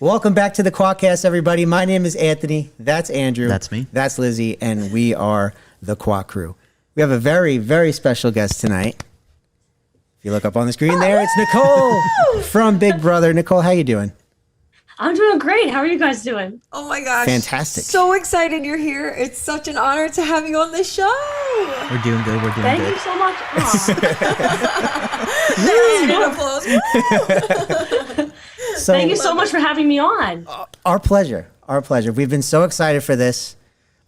Welcome back to the TheQuotCast, everybody. My name is Anthony. That's Andrew. That's me. That's Lizzie, and we are TheQuotCrew. We have a very, very special guest tonight. If you look up on the screen there, it's Nicole from Big Brother. Nicole, how you doing? I'm doing great. How are you guys doing? Oh my gosh. Fantastic. So excited you're here. It's such an honor to have you on the show. We're doing good. We're doing Thank good. you so much. Thank you so much for having me on. Our pleasure. Our pleasure. We've been so excited for this.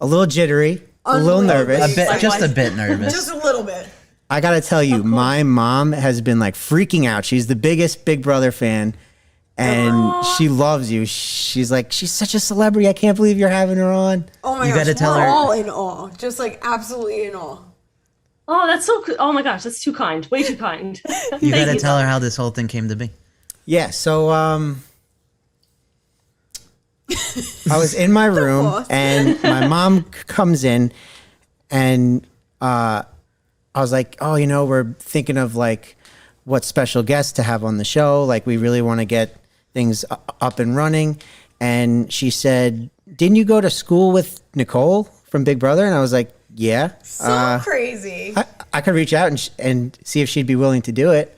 A little jittery, a little nervous. Just a bit nervous. Just a little bit. I got to tell you, my mom has been like freaking out. She's the biggest Big Brother fan. And she loves you. She's like, she's such a celebrity. I can't believe you're having her on. Oh my You gosh, gotta tell we're her- all in awe. Just like absolutely in awe. Oh, that's so cool. Oh my gosh, that's too kind. Way too kind. You got to tell her how this whole thing came to be. Yeah, so I was in my room and my mom comes in and I was like, oh, you know, we're thinking of like what special guests to have on the show. Like we really want to get things up and running. And she said, didn't you go to school with Nicole from Big Brother? And I was like, yeah. So crazy. I could reach out and see if she'd be willing to do it.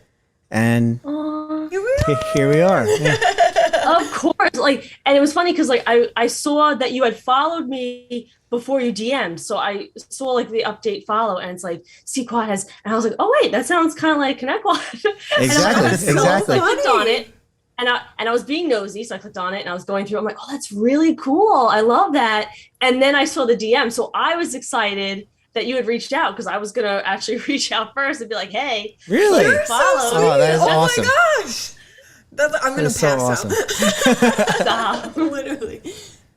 And here we are. Yeah. Of course. Like, and it was funny because like I saw that you had followed me before you DM'd. So I saw like the update follow and it's like TheQuot has, and I was like, oh wait, that sounds kind of like ConnectQuot. Exactly. Exactly. I clicked on it. And I was being nosy, so I clicked on it and I was going through. I'm like, oh, that's really cool. I love that. And then I saw the DM. So I was excited that you had reached out because I was going to actually reach out first and be like, hey. Really? You're so follow. sweet. Oh, that is awesome. Oh my gosh. I'm going to pass out. Stop. Literally.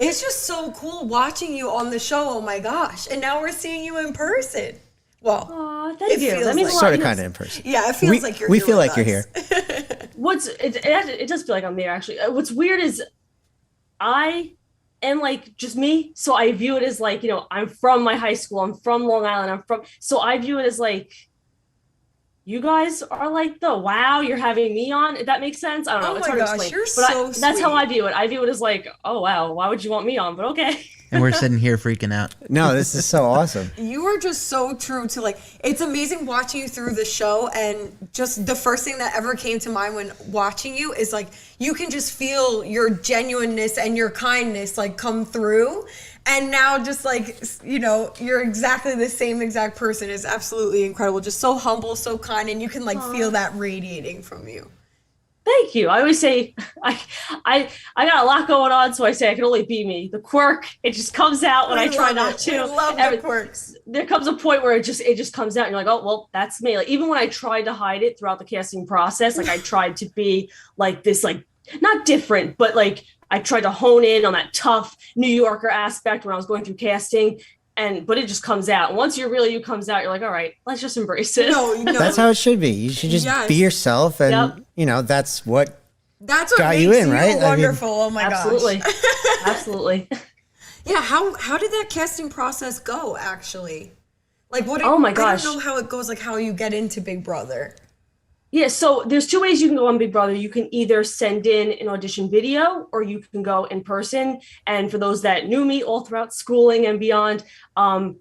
It's just so cool watching you on the show. Oh my gosh. And now we're seeing you in person. Well, Aw, thank it you. feels That means like- a lot. Sort of You know, kind of in person. yeah, it feels like you're we here feel with like you're here. us. It does feel like I'm there actually. What's weird is I am like just me. So I view it as like, you know, I'm from my high school. I'm from Long Island. So I view it as like, you guys are like wow, you're having me on. If that makes sense. I don't know. Oh It's my hard gosh, to explain. you're But so that's how sweet. I view it. I view it as like, oh wow, why would you want me on? But okay. And we're sitting here freaking out. No, this is so awesome. You are just so true to like, it's amazing watching you through the show. And just the first thing that ever came to mind when watching you is like, you can just feel your genuineness and your kindness like come through. And now just like, you know, you're exactly the same exact person. Is absolutely incredible. Just so humble, so kind. And you can like feel that radiating from you. Thank you. I always say I got a lot going on, so I say I can only be me. The quirk, it just comes out when I try not to. We love the quirks. There comes a point where it just comes out and you're like, oh well, that's me. Like even when I tried to hide it throughout the casting process, like I tried to be like this, like not different, but like I tried to hone in on that tough New Yorker aspect when I was going through casting. But it just comes out. Once you're really you comes out, you're like, all right, let's just embrace it. No, That's how it should be. You should just Yes. be yourself, and Yep. you know that's what That's what got makes you in, right? I mean- wonderful. Oh my Absolutely. gosh. Absolutely. Yeah, how did that casting process go actually? Like what Oh my gosh. I don't know how it goes, like how you get into Big Brother. Yeah, so there's two ways you can go on Big Brother. You can either send in an audition video or you can go in person. And for those that knew me all throughout schooling and beyond,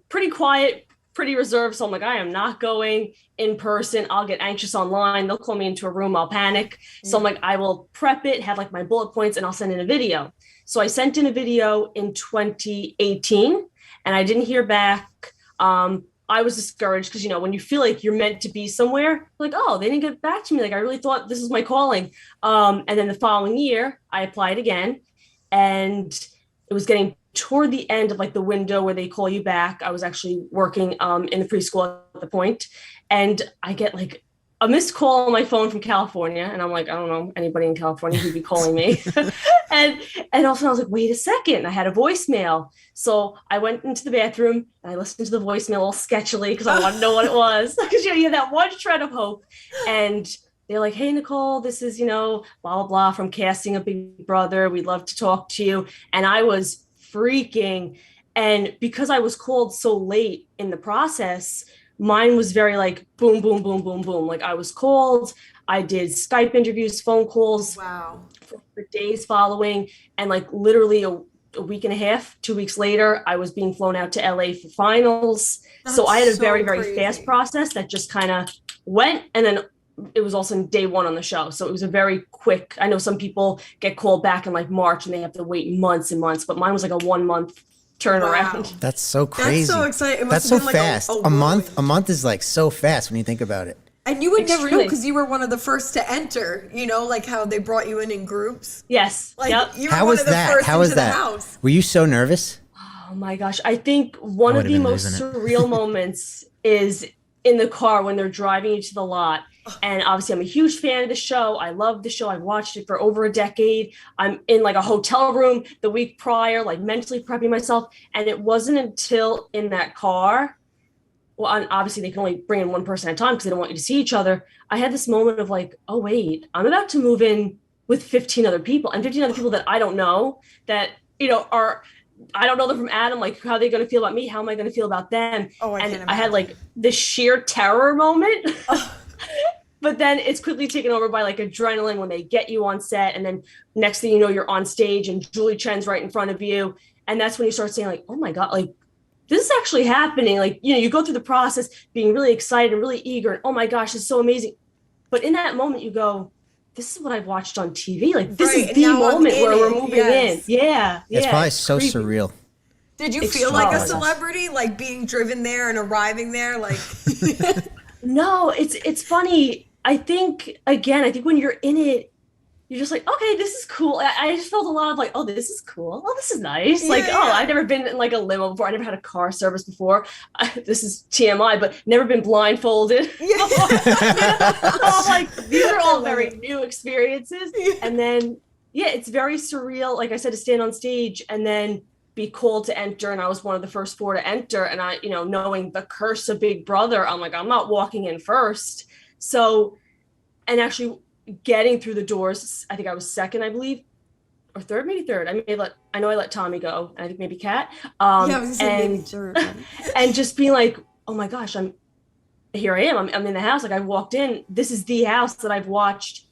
pretty quiet, pretty reserved. So I'm like, I am not going in person. I'll get anxious online. They'll call me into a room. I'll panic. So I'm like, I will prep it, have like my bullet points, and I'll send in a video. So I sent in a video in 2018 and I didn't hear back. I was discouraged because, you know, when you feel like you're meant to be somewhere, like, oh, they didn't get back to me. Like, I really thought this was my calling. And then the following year, I applied again. And it was getting toward the end of like the window where they call you back. I was actually working in the preschool at the point. And I get like a missed call on my phone from California. And I'm like, I don't know anybody in California who'd be calling me. and also I was like, wait a second. I had a voicemail. So I went into the bathroom and I listened to the voicemail all sketchily because I wanted to know what it was. Because, you know, you have that one shred of hope. And they're like, hey, Nicole, this is, you know, blah, blah, blah from casting a Big Brother. We'd love to talk to you. And I was freaking. And because I was called so late in the process, mine was very like boom, boom, boom, boom, boom. Like I was called. I did Skype interviews, phone calls. Wow. the days following, and like literally a week and a half, 2 weeks later, I was being flown out to LA for finals. So I had a very, very fast process that just kind of went, and then it was also day one on the show. So it was a very quick, I know some people get called back in like March and they have to wait months and months, but mine was like a 1 month turnaround. Wow. That's so crazy. That's so exciting. That's so fast. A month is like so fast when you think about it. And you would never know Extremely. because you were one of the first to enter, you know, like how they brought you in groups. Yes. Like Yep. you were How one was of the that? first How was into that? the house. Were you so nervous? Oh my gosh. I think one I of would've the been most losing it. surreal moments is in the car when they're driving you to the lot. And obviously I'm a huge fan of the show. I love the show. I've watched it for over a decade. I'm in like a hotel room the week prior, like mentally prepping myself. And it wasn't until in that car, well, and obviously they can only bring in one person at a time because they don't want you to see each other. I had this moment of like, oh wait, I'm about to move in with 15 other people, and 15 other people that I don't know, that, you know, I don't know them from Adam. Like, how are they going to feel about me? How am I going to feel about them? Oh, I can't And I had like this sheer terror moment. But then it's quickly taken over by like adrenaline when they get you on set. And then next thing you know, you're on stage and Julie Chen's right in front of you. And that's when you start saying like, oh my God, like this is actually happening. Like, you know, you go through the process being really excited and really eager. And oh my gosh, it's so amazing. But in that moment you go, this is what I've watched on TV. Like this is and the now I'm moment in where it. we're moving Yes. in. Yeah. It's yeah, probably so creepy. surreal. Did you It's feel like a traumatizing. celebrity, like being driven there and arriving there? Like, No, it's funny. I think when you're in it, you're just like, okay, this is cool. I just felt a lot of like, oh, this is cool. Oh, this is nice. Like, Yeah, oh, yeah. I've never been in like a limo before. I never had a car service before. This is TMI, but never been blindfolded. So I'm like, these are all very new experiences. And then, yeah, it's very surreal. Like I said, to stand on stage and then be called to enter. And I was one of the first 4 to enter. And I, you know, knowing the curse of Big Brother, I'm like, I'm not walking in first. So, and actually getting through the doors, I think I was second, I believe, or third, maybe third. I know I let Tommy go, and I think maybe Kat. I was gonna say maybe third. And just being like, oh my gosh, here I am. I'm in the house. Like I walked in. This is the house that I've watched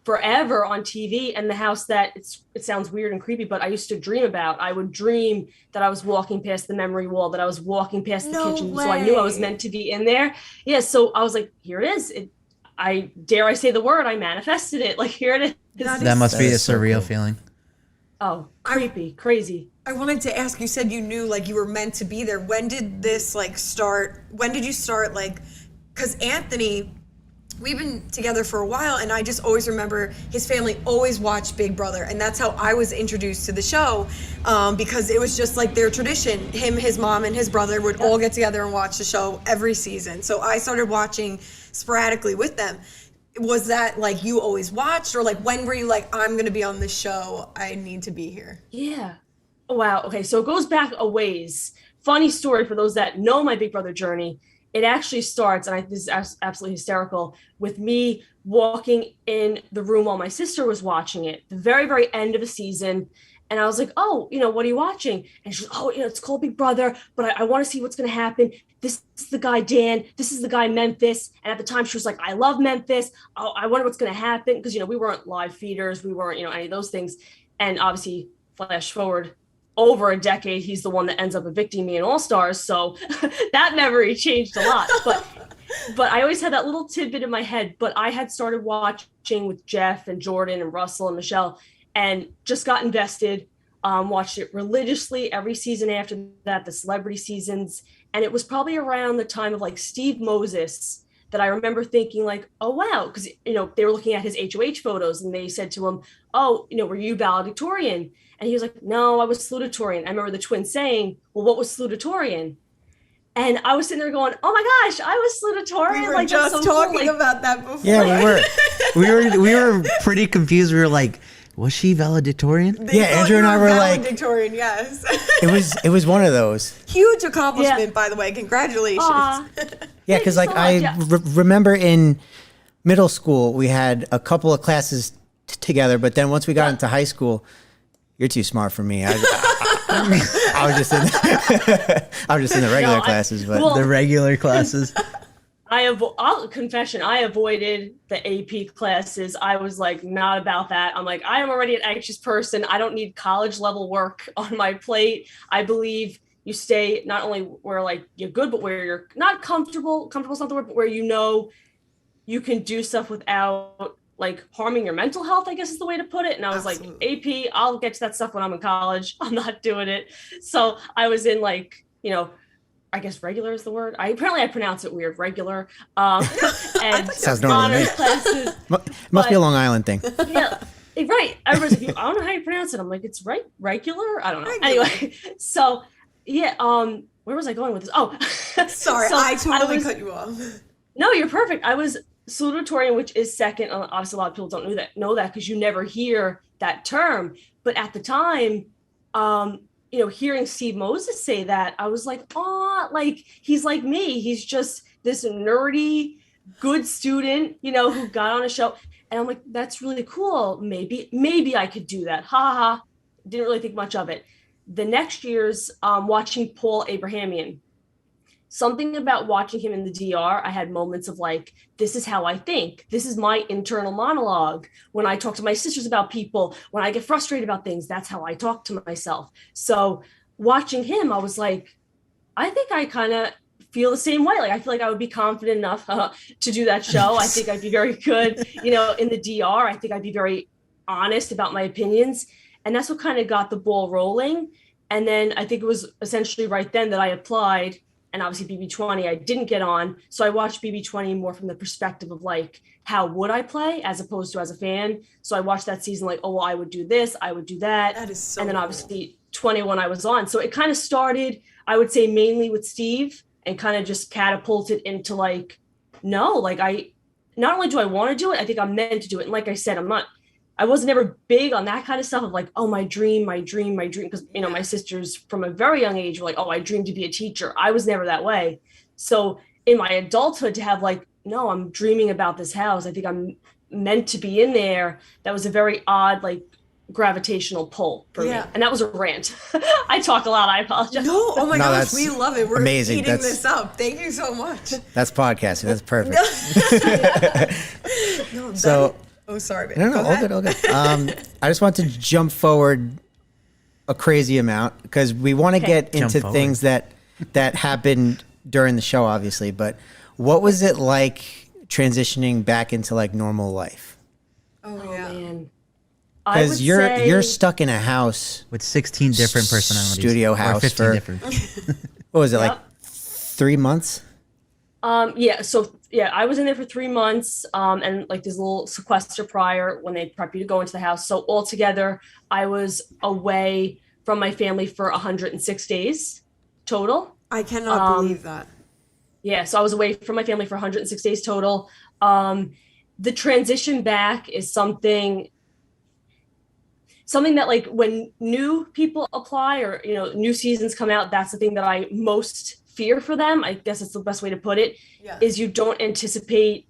forever on TV, and the house that it sounds weird and creepy, but I used to dream about. I would dream that I was walking past the memory wall, that I was walking past the kitchen. So I knew I was meant to be in there. Yeah. So I was like, here it is. I dare say the word, I manifested it. Like here it is. That must be a is so surreal cool. feeling. Oh, creepy, crazy. I wanted to ask, you said you knew like you were meant to be there. When did this like start? When did you start like, because Anthony, we've been together for a while, and I just always remember his family always watched Big Brother, and that's how I was introduced to the show, because it was just like their tradition. Him, his mom, and his brother would all get together and watch the show every season. So I started watching sporadically with them. Was that like you always watched, or like when were you like, I'm gonna be on this show, I need to be here? Yeah. Oh, wow. Okay. So it goes back a ways. Funny story for those that know my Big Brother journey. It actually starts, and this is absolutely hysterical, with me walking in the room while my sister was watching it, the very, very end of a season. And I was like, oh, you know, what are you watching? And she's like, oh, you know, it's called Big Brother, but I want to see what's going to happen. This is the guy, Dan. This is the guy, Memphis. And at the time she was like, I love Memphis. Oh, I wonder what's going to happen. Because, you know, we weren't live feeders. We weren't, you know, any of those things. And obviously, flash forward over a decade, he's the one that ends up evicting me in All Stars. So that memory changed a lot. But I always had that little tidbit in my head. But I had started watching with Jeff and Jordan and Russell and Michelle, and just got invested, watched it religiously every season after that, the celebrity seasons. And it was probably around the time of like Steve Moses that I remember thinking like, oh, wow. Because, you know, they were looking at his HOH photos and they said to him, oh, you know, were you valedictorian? And he was like, no, I was salutatorian. I remember the twins saying, well, what was salutatorian? And I was sitting there going, oh my gosh, I was salutatorian. We were like, just that's so talking cool. Like, about that before. Yeah, we were pretty confused. We were like, was she valedictorian? They Yeah, thought Andrew you and I were were like- valedictorian, yes. It was one of those. Huge accomplishment, Yeah. by the way. Congratulations. aw. Yeah, because like so I much, yeah. remember in middle school we had a couple of classes together, but then once we got into high school, you're too smart for me. I was just in I was just in the regular No, classes, but well, The regular classes. confession, I avoided the AP classes. I was like, not about that. I'm like, I am already an anxious person. I don't need college level work on my plate. I believe you stay not only where like you're good, but where you're not comfortable. Comfortable is not the word, but where you know you can do stuff without like harming your mental health, I guess is the way to put it. And I was Absolutely. like, AP, I'll get to that stuff when I'm in college. I'm not doing it. So I was in like, I guess regular is the word. I pronounce it weird, regular. And Sounds normal to me. honors classes. Must be a Long Island thing. Yeah, right. Everybody's like, I don't know how you pronounce it. I'm like, it's right, regular. I don't know. Regular. Anyway, so yeah. Where was I going with this? Oh, Sorry, so I totally was- cut you off. No, you're perfect. I was salutatorian, which is second. Obviously, a lot of people don't know that because you never hear that term. But at the time, hearing Steve Moses say that, I was like, oh, like he's like me. He's just this nerdy, good student, who got on a show. And I'm like, that's really cool. Maybe I could do that. Ha ha ha. Didn't really think much of it. The next year's watching Paul Abrahamian. Something about watching him in the DR, I had moments of like, this is how I think. This is my internal monologue. When I talk to my sisters about people, when I get frustrated about things, that's how I talk to myself. So watching him, I was like, I think I kind of feel the same way. Like, I feel like I would be confident enough to do that show. I think I'd be very good, in the DR. I think I'd be very honest about my opinions. And that's what kind of got the ball rolling. And then I think it was essentially right then that I applied. And obviously BB20, I didn't get on. So I watched BB20 more from the perspective of like, how would I play as opposed to as a fan? So I watched that season like, oh, well, I would do this, I would do that. That is so And then cool. obviously 21 I was on. So it kind of started, I would say mainly with Steve and kind of just catapulted into like, no, like not only do I want to do it, I think I'm meant to do it. And like I said, I wasn't ever big on that kind of stuff of like, oh, my dream. Because, my sisters from a very young age were like, oh, I dream to be a teacher. I was never that way. So in my adulthood to have like, no, I'm dreaming about this house. I think I'm meant to be in there. That was a very odd, like gravitational pull for me. And that was a rant. I talk a lot. I apologize. No, oh my gosh, that's we love it. We're amazing. eating That's- this up. Thank you so much. That's podcasting. That's perfect. No, So- oh, sorry, babe. No, Go all ahead. good, all good. I just want to jump forward a crazy amount because we want to get Jump into forward. things that happened during the show, obviously. But what was it like transitioning back into like normal life? Oh, Oh yeah. man. I would Because you're say, stuck in a house. With 16 different personalities. Studio Or house 15 for- different. What was it like? Yep. 3 months? I was in there for 3 months, and like this little sequester prior when they prep you to go into the house. So altogether, I was away from my family for 106 days total. I cannot believe that. Yeah, so I was away from my family for 106 days total. The transition back is something that like when new people apply or new seasons come out, that's the thing that I most fear for them. I guess it's the best way to put it. Yeah. Is you don't anticipate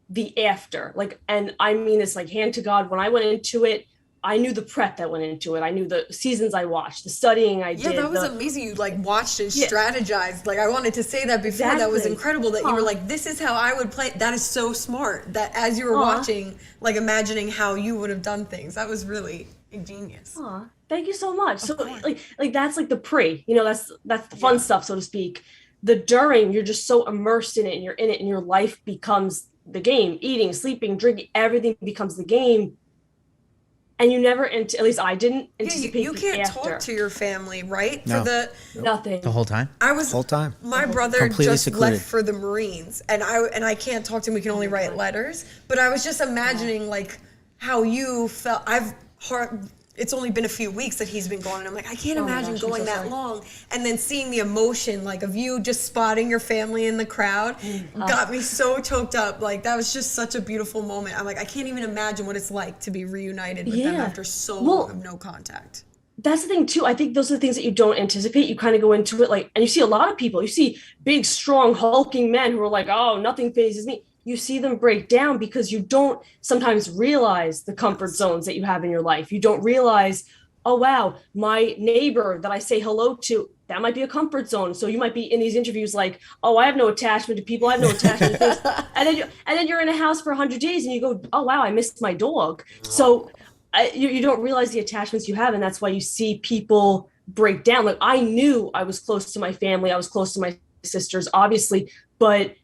the after. Like, and I mean this like hand to God, when I went into it, I knew the prep that went into it. I knew the seasons I watched, the studying I did. Yeah, that was the- amazing. You like watched and strategized. Like I wanted to say that before. That was Exactly. incredible that you were Aw. like, this is how I would play. That is so smart. That as you were Aw. watching, like imagining how you would have done things. That was really ingenious. Aw, thank you so much. So course. like that's like the pre, that's the fun stuff, so to speak. The during, you're just so immersed in it and you're in it and your life becomes the game. Eating, sleeping, drinking, everything becomes the game. And you never, at least I didn't Yeah, anticipate you the can't after. talk to your family, right? No. Nothing. The whole time? I was Whole time. My brother Completely just secluded. left for the Marines, and I can't talk to him. We can only write letters. But I was just imagining like how you felt. It's only been a few weeks that he's been gone, and I'm like, I can't Oh my imagine gosh, I'm going so that sorry. long. And then seeing the emotion, like of you just spotting your family in the crowd, got me so choked up. Like that was just such a beautiful moment. I'm like, I can't even imagine what it's like to be reunited with them Yeah. after so Well, long of no contact. That's the thing too. I think those are the things that you don't anticipate. You kind of go into it like, and you see a lot of people, you see big, strong, hulking men who are like, oh, nothing phases me. You see them break down because you don't sometimes realize the comfort zones that you have in your life. You don't realize oh, wow, my neighbor that I say hello to, that might be a comfort zone. So you might be in these interviews like, oh, I have no attachment to people. I have no attachment to things. And then you're in a house for 100 days and you go, oh, wow, I missed my dog. So you don't realize the attachments you have. And that's why you see people break down. Like I knew I was close to my family. I was close to my sisters, obviously, but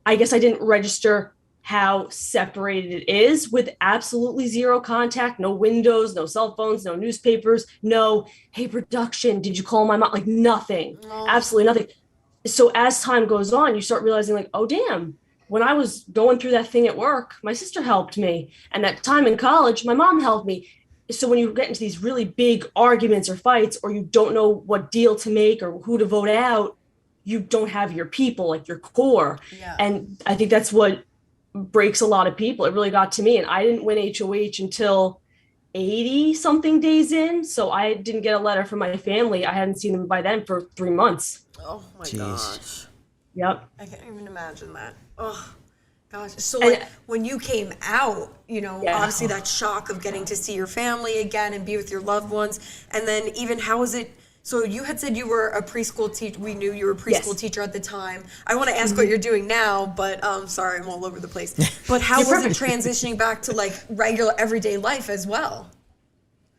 I guess I didn't register how separated it is with absolutely zero contact, no windows, no cell phones, no newspapers, no, hey, production, did you call my mom? Like nothing, absolutely nothing. So as time goes on, you start realizing like, oh, damn, when I was going through that thing at work, my sister helped me. And that time in college, my mom helped me. So when you get into these really big arguments or fights, or you don't know what deal to make or who to vote out, you don't have your people, like your core. Yeah. And I think that's what breaks a lot of people. It really got to me. And I didn't win HOH until 80 something days in. So I didn't get a letter from my family. I hadn't seen them by then for 3 months. Oh my gosh. Yep. I can't even imagine that. Oh gosh. So like when you came out, you know, obviously that shock of getting to see your family again and be with your loved ones. And then even how was it? So you had said you were a preschool teacher. We knew you were a preschool teacher at the time. I want to ask what you're doing now, but sorry, I'm all over the place. But how was it transitioning back to like regular everyday life as well?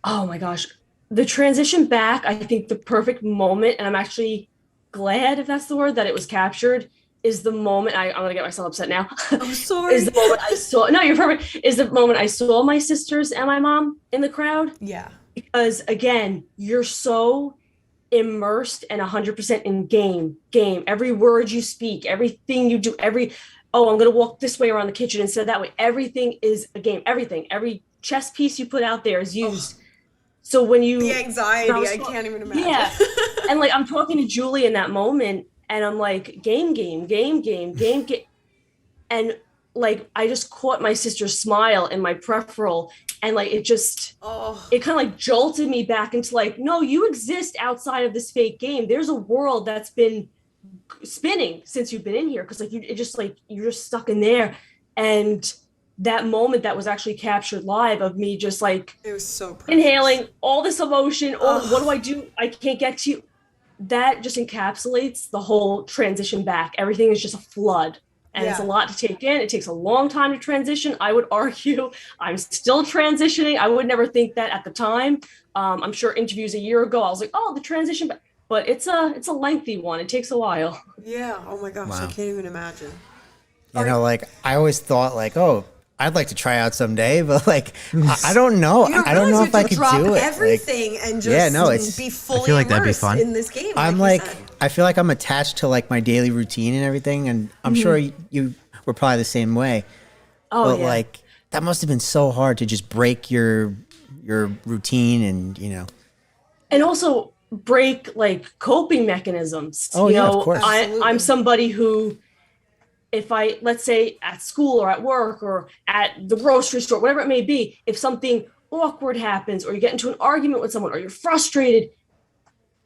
Oh my gosh. The transition back, I think the perfect moment, and I'm actually glad, if that's the word, that it was captured, is the moment, I'm going to get myself upset now. I'm sorry. Is the moment I saw, no, you're perfect, is the moment I saw my sisters and my mom in the crowd. Yeah. Because again, you're so immersed and 100% in game, every word you speak, everything you do, I'm going to walk this way around the kitchen instead of that way. Everything is a game, every chess piece you put out there is used. So when you, the anxiety, I can't even imagine. Yeah. And like, I'm talking to Julie in that moment and I'm like, game. And like, I just caught my sister's smile in my peripheral. And like, it just, it kind of like jolted me back into like, no, you exist outside of this fake game. There's a world that's been spinning since you've been in here. Cause like, you're just stuck in there. And that moment that was actually captured live of me just like, it was so precious. Inhaling all this emotion. What do I do? I can't get to you. That just encapsulates the whole transition back. Everything is just a flood. And it's a lot to take in. It takes a long time to transition. I would argue I'm still transitioning. I would never think that at the time. I'm sure interviews a year ago, I was like, oh, the transition. But it's a lengthy one. It takes a while. Yeah. Oh my gosh. Wow. I can't even imagine. You know, like I always thought like, oh, I'd like to try out someday, but like, I don't know. I don't know if I could do it. Everything like, and just be fully I feel like that'd be fun in this game. I'm like I feel like I'm attached to like my daily routine and everything, and I'm sure you were probably the same way. But like that must have been so hard to just break your routine and and also break like coping mechanisms. Oh yeah, of course. I'm somebody who, if I, let's say at school or at work or at the grocery store, whatever it may be, if something awkward happens or you get into an argument with someone or you're frustrated,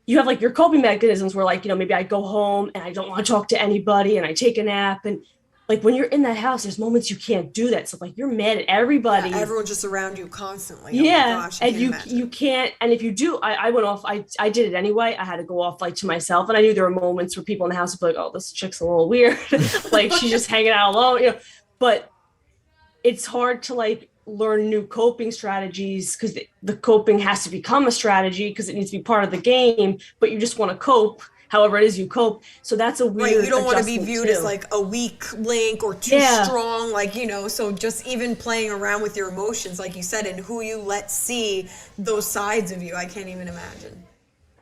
you have like your coping mechanisms where like, maybe I go home and I don't want to talk to anybody and I take a nap. And like when you're in that house, there's moments you can't do that. So like you're mad at everybody. Yeah, everyone's just around you constantly. Yeah. Oh my gosh, and you can't. And if you do, I went off, I did it anyway. I had to go off like to myself. And I knew there were moments where people in the house would be like, oh, this chick's a little weird. Like she's just hanging out alone, but it's hard to like learn new coping strategies because the coping has to become a strategy because it needs to be part of the game, but you just want to cope however it is you cope. So that's a weird right. You don't want to be viewed as like a weak link or too strong, like, so just even playing around with your emotions, like you said, and who you let see those sides of you. I can't even imagine.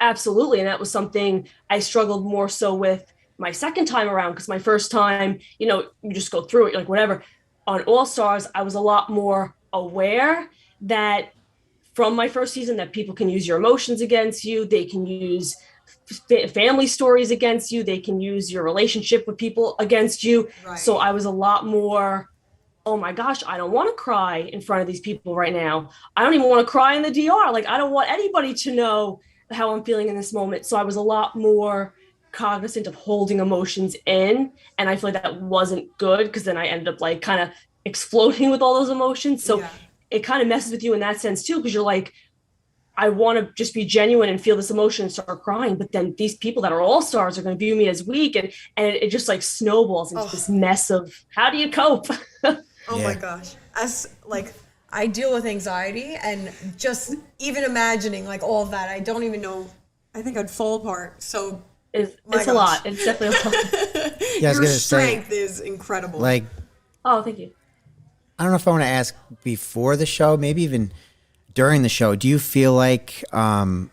Absolutely. And that was something I struggled more so with my second time around because my first time, you just go through it, like whatever. On All Stars, I was a lot more aware that from my first season that people can use your emotions against you. They can use family stories against you. They can use your relationship with people against you. Right. So I was a lot more, oh my gosh, I don't want to cry in front of these people right now. I don't even want to cry in the DR. Like, I don't want anybody to know how I'm feeling in this moment. So I was a lot more cognizant of holding emotions in. And I feel like that wasn't good because then I ended up like kind of exploding with all those emotions. So it kind of messes with you in that sense too, because you're like, I want to just be genuine and feel this emotion and start crying. But then these people that are all-stars are going to view me as weak. And it just like snowballs into this mess of how do you cope? Oh my gosh. As like, I deal with anxiety, and just even imagining like all of that, I don't even know. I think I'd fall apart. So It's a lot. It's definitely a lot. Yeah, I was your gonna say, strength is incredible. like, Oh, thank you. I don't know if I want to ask before the show, maybe even during the show. Do you feel like you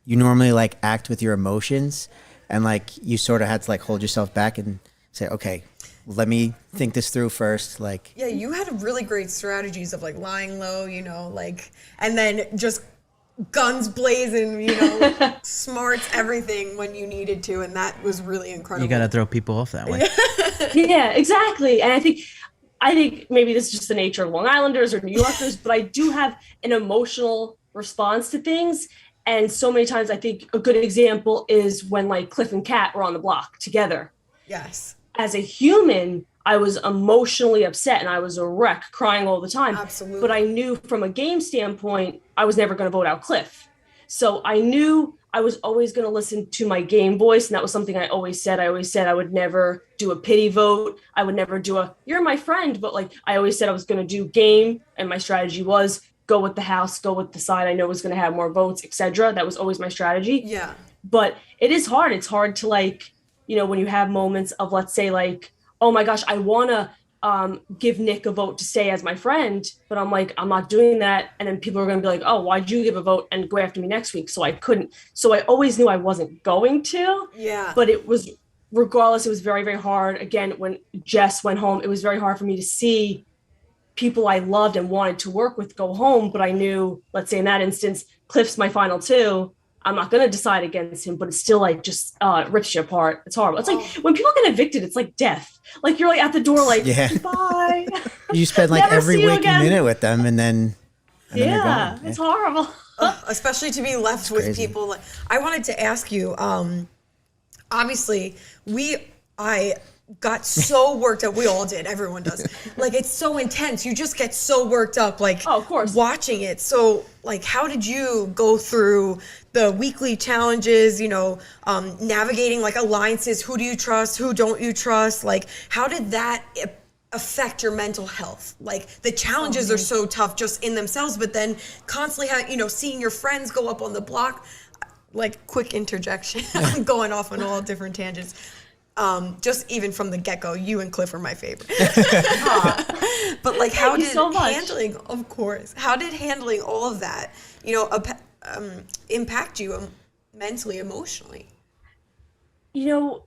normally like act with your emotions, and like you sort of had to like hold yourself back and say, okay, let me think this through first? Like, yeah, you had really great strategies of like lying low, you know, like, and then just guns blazing, you know, smarts, everything when you needed to, and that was really incredible. You got to throw people off that way. Yeah, exactly. And I think maybe this is just the nature of Long Islanders or New Yorkers, but I do have an emotional response to things. And so many times I think a good example is when like Cliff and Kat were on the block together. Yes. As a human, I was emotionally upset and I was a wreck, crying all the time. Absolutely. But I knew from a game standpoint, I was never going to vote out Cliff. So I knew I was always going to listen to my game voice. And that was something I always said. I always said I would never do a pity vote. I would never do a, you're my friend. But like, I always said I was going to do game. And my strategy was go with the house, go with the side I know was going to have more votes, etc. That was always my strategy. Yeah. But it is hard. It's hard to like, you know, when you have moments of, let's say like, oh my gosh, I want to give Nick a vote to stay as my friend, but I'm like, I'm not doing that. And then people are going to be like, oh, why'd you give a vote and go after me next week? So I couldn't. So I always knew I wasn't going to. Yeah. But it was, regardless, it was very, very hard. Again, when Jess went home, it was very hard for me to see people I loved and wanted to work with go home. But I knew, let's say in that instance, Cliff's my final two. I'm not going to decide against him, but it's still like just rips you apart. It's horrible. It's like when people get evicted, it's like death. Like you're like at the door, like, bye. you spend like every waking minute with them, and then they're gone. It's horrible. Especially to be left with crazy. people. Like, I wanted to ask you, obviously I got so worked up. We all did. Everyone does. Like, it's so intense. You just get so worked up, like, Oh, of course. watching it. So, like, how did you go through the weekly challenges, you know, navigating, like, alliances? Who do you trust? Who don't you trust? Like, how did that affect your mental health? Like, the challenges are so tough just in themselves, but then constantly, you know, seeing your friends go up on the block. Like, quick interjection. I'm going off on all different tangents. Just even from the get-go, you and Cliff are my favorite. But like, how did handling, of course, how did handling all of that, you know, impact you mentally, emotionally? You know,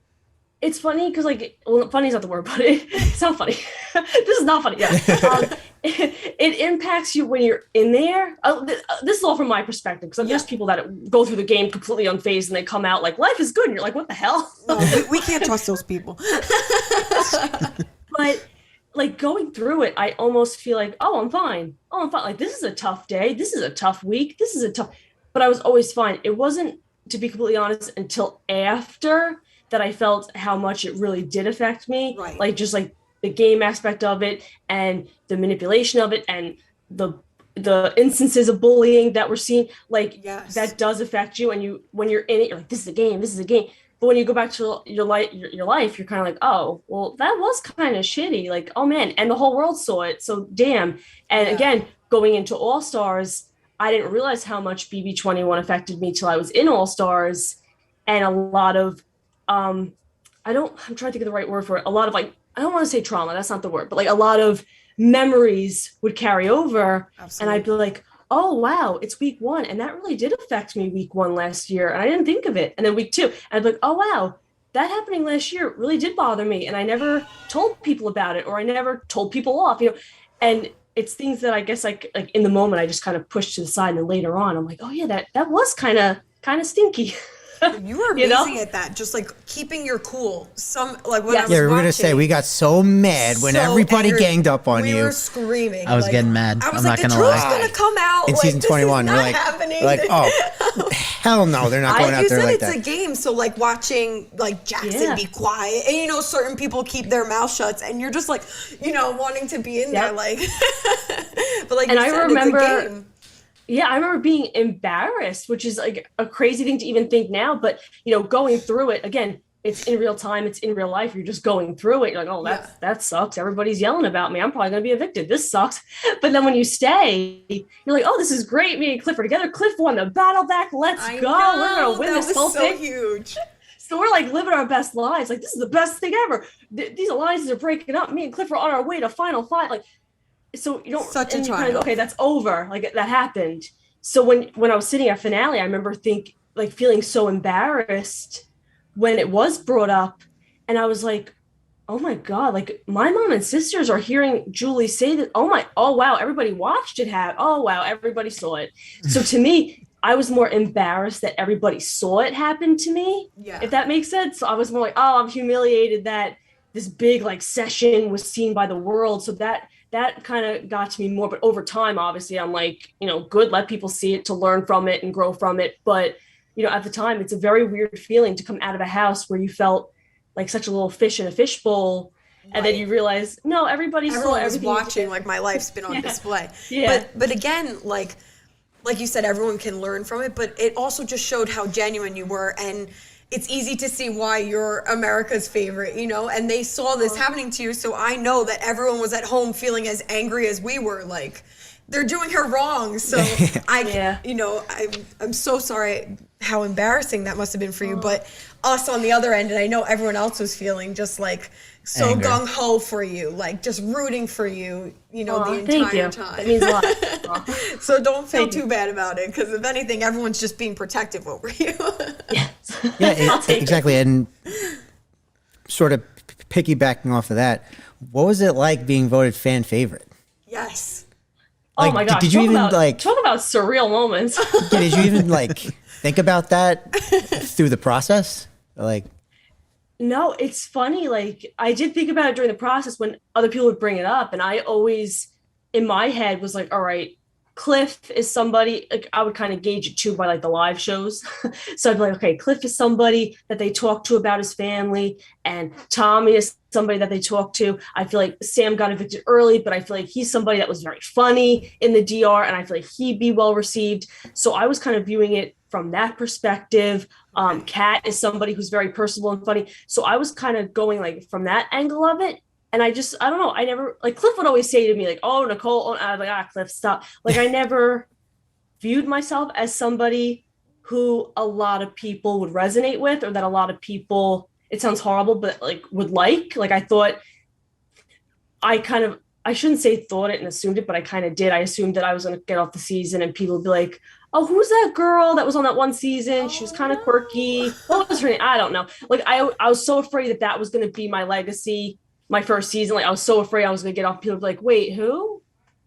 it's funny because like, well, funny is not the word, but it's not funny. This is not funny. Yeah. It impacts you when you're in there. This is all from my perspective, because there's people that go through the game completely unfazed and they come out like life is good, and you're like, what the hell? No, we can't trust those people. But like going through it, I almost feel like, oh, I'm fine. Oh, I'm fine. Like, this is a tough day. This is a tough week. This is a tough, but I was always fine. It wasn't, to be completely honest, until after that I felt how much it really did affect me. Right. Like, just like the game aspect of it and the manipulation of it and the instances of bullying that we're seeing, like, that does affect you. And you, when you're in it, you're like, this is a game, this is a game. But when you go back to your life, you're kind of like, oh, well, that was kind of shitty. Like, oh man, and the whole world saw it. So damn. And again, going into All Stars, I didn't realize how much BB21 affected me till I was in All Stars. And a lot of, I'm trying to think of the right word for it. A lot of, like, I don't want to say trauma, that's not the word, but like a lot of memories would carry over. Absolutely. And I'd be like, oh, wow, it's week one. And that really did affect me week one last year. And I didn't think of it. And then week two, I'd be like, oh, wow, that happening last year really did bother me. And I never told people about it, or I never told people off, you know. And it's things that I guess like in the moment, I just kind of pushed to the side. And then later on, I'm like, oh yeah, that was kind of stinky. You were amazing at that, just like keeping your cool. Some like when I was we were watching, gonna say we got so mad when everybody ganged up on you. We were screaming. I was getting mad. I was I'm like, not the gonna truth's lie. gonna come out In like, season 21, this we're is like, not happening. oh, hell no, they're not going out you there said like it's that. a game, so like watching like Jackson be quiet, and you know certain people keep their mouth shut, and you're just like, you know, wanting to be in there, like. But like, and you said, I remember. it's a game. Yeah, I remember being embarrassed, which is like a crazy thing to even think now. But going through it again, it's in real time, it's in real life. You're just going through it. You're like, oh, that sucks. Everybody's yelling about me. I'm probably gonna be evicted. This sucks. But then when you stay, you're like, oh, this is great. Me and Cliff are together. Cliff won the battle back. Let's go. We're gonna win this whole thing. Huge. So we're like living our best lives. Like, this is the best thing ever. These alliances are breaking up. Me and Cliff are on our way to final fight. Like, so you don't. Such a you triumph. kind of go, okay, that's over. Like, that happened. So when I was sitting at finale, I remember feeling so embarrassed when it was brought up, and I was like, oh my God, like my mom and sisters are hearing Julie say that. Oh wow, everybody watched it. Oh wow, everybody saw it. So to me, I was more embarrassed that everybody saw it happen to me. Yeah. If that makes sense. So I was more like, oh, I'm humiliated that this big like session was seen by the world. So that kind of got to me more. But over time, obviously, I'm like, good, let people see it to learn from it and grow from it. But, at the time, it's a very weird feeling to come out of a house where you felt like such a little fish in a fishbowl. Right. And then you realize, no, everyone was watching, like my life's been on display. Yeah. But again, like you said, everyone can learn from it, but it also just showed how genuine you were. And it's easy to see why you're America's favorite, and they saw this happening to you. So I know that everyone was at home feeling as angry as we were, like they're doing her wrong. So I'm so sorry how embarrassing that must have been for you. But us on the other end, and I know everyone else was feeling just like so gung-ho for you, like just rooting for you, the entire time. That means a lot. So don't feel too bad about it, because if anything, everyone's just being protective over you. Yes. Yeah, exactly. And sort of piggybacking off of that, what was it like being voted fan favorite? Yes. Oh my gosh. Did you even talk about surreal moments? Yeah, did you even think about that through the process? No, it's funny. Like, I did think about it during the process when other people would bring it up. And I always, in my head, was like, all right, Cliff is somebody, like, I would kind of gauge it too by like the live shows. So I'd be like, okay, Cliff is somebody that they talk to about his family, and Tommy is somebody that they talk to. I feel like Sam got evicted early, but I feel like he's somebody that was very funny in the DR, and I feel like he'd be well received. So I was kind of viewing it from that perspective. Kat is somebody who's very personable and funny. So I was kind of going like from that angle of it. And I don't know. I never, like, Cliff would always say to me, like, oh, Nicole, I was like, Cliff, stop. Like, I never viewed myself as somebody who a lot of people would resonate with, or that a lot of people, it sounds horrible, but like would like. Like, I thought, I shouldn't say thought it and assumed it, but I kind of did. I assumed that I was going to get off the season and people would be like, oh, who's that girl that was on that one season? She was kind of quirky. What was her name? I don't know. Like, I was so afraid that was going to be my legacy. My first season, like, I was so afraid I was gonna get off. People would be like, wait, who?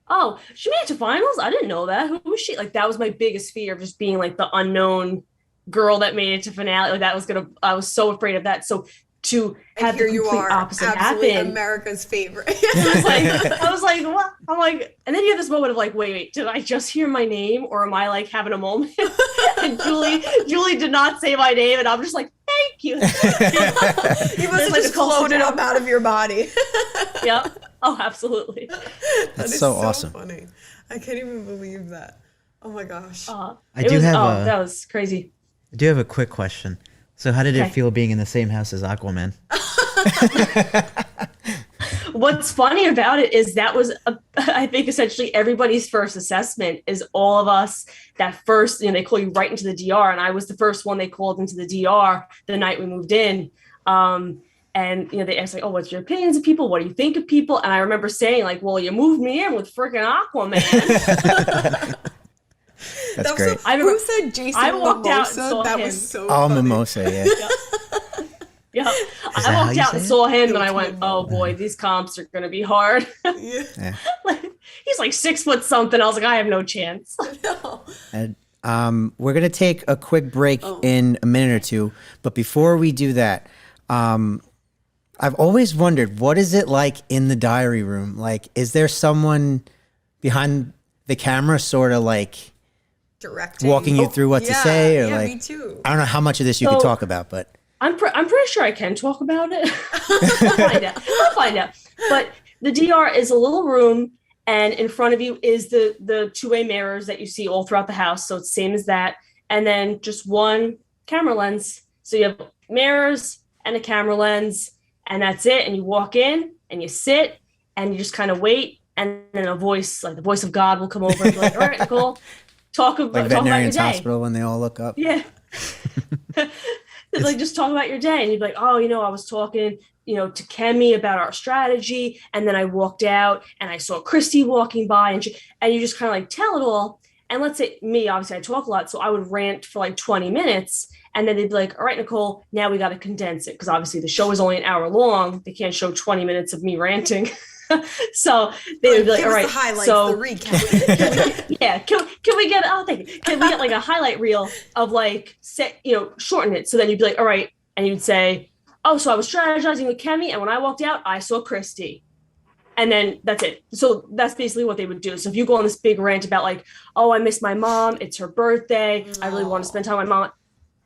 Oh, she made it to finals? I didn't know that. Who was she? Like, that was my biggest fear, of just being like the unknown girl that made it to finale. Like, I was so afraid of that. So to have the complete opposite happen, America's favorite. I was like, what? I'm like, and then you have this moment of like, wait, did I just hear my name, or am I like having a moment? And Julie did not say my name, and I'm just like, thank you. You must have just floated up out of your body. Yep. Oh, absolutely. That's so awesome. Funny. I can't even believe that. Oh my gosh. That was crazy. I do have a quick question. So how did it feel being in the same house as Aquaman? What's funny about it is that was, I think, essentially everybody's first assessment. Is all of us that first, they call you right into the DR, and I was the first one they called into the DR the night we moved in. And they asked like, oh, what's your opinions of people? What do you think of people? And I remember saying like, well, you moved me in with freaking Aquaman. That's great. Who said Jason I walked Mimosa? out and saw that him. was so Oh, funny. Mimosa, yeah. Yeah. I walked out and saw him, and I went, oh boy, these comps are going to be hard. Yeah. He's like 6 foot something. I was like, I have no chance. No. And we're going to take a quick break in a minute or two. But before we do that, I've always wondered, what is it like in the diary room? Like, is there someone behind the camera sort of like directing, walking you through what to say? Or me too. I don't know how much of this you could talk about, but I'm pretty sure I can talk about it. I'll find out. But the DR is a little room, and in front of you is the two-way mirrors that you see all throughout the house. So it's same as that. And then just one camera lens. So you have mirrors and a camera lens, and that's it. And you walk in and you sit and you just kind of wait. And then a voice, like the voice of God, will come over and be like, all right, Nicole, talk about your Veterinarian's day. Hospital when they all look up. Yeah. Like, just talk about your day. And you'd be like, oh, I was talking, to Kemi about our strategy. And then I walked out and I saw Christy walking by, and you just kind of like tell it all. And let's say me, obviously I talk a lot. So I would rant for like 20 minutes. And then they'd be like, all right, Nicole, now we got to condense it. Because obviously the show is only an hour long. They can't show 20 minutes of me ranting. So they would be like, all right, the highlights, so the recap. yeah, can we get, can we get like a highlight reel of like, shorten it. So then you'd be like, all right. And you'd say, oh, so I was strategizing with Kemi, and when I walked out, I saw Christy. And then that's it. So that's basically what they would do. So if you go on this big rant about like, oh, I miss my mom, it's her birthday, I really want to spend time with my mom.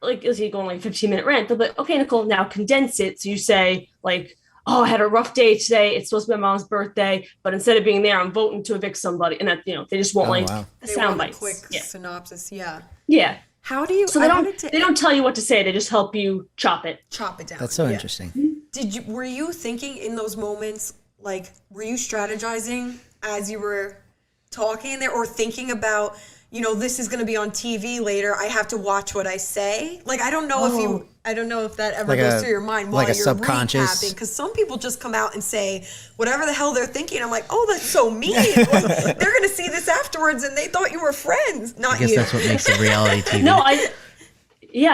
Like, is he going like 15-minute rant? They'll be like, okay, Nicole, now condense it. So you say like, oh, I had a rough day today. It's supposed to be my mom's birthday, but instead of being there, I'm voting to evict somebody. And that, they just want sound bites. Quick synopsis. Yeah. Yeah. How do you? So they don't tell you what to say. They just help you chop it down. That's so interesting. Were you thinking in those moments, like, were you strategizing as you were talking there, or thinking about, this is going to be on TV later, I have to watch what I say? Like, I don't know if that ever goes through your mind while you're recapping, because some people just come out and say whatever the hell they're thinking. I'm like, oh, that's so mean. Like, they're going to see this afterwards and they thought you were friends. Not you. I guess that's what makes it reality TV. No, I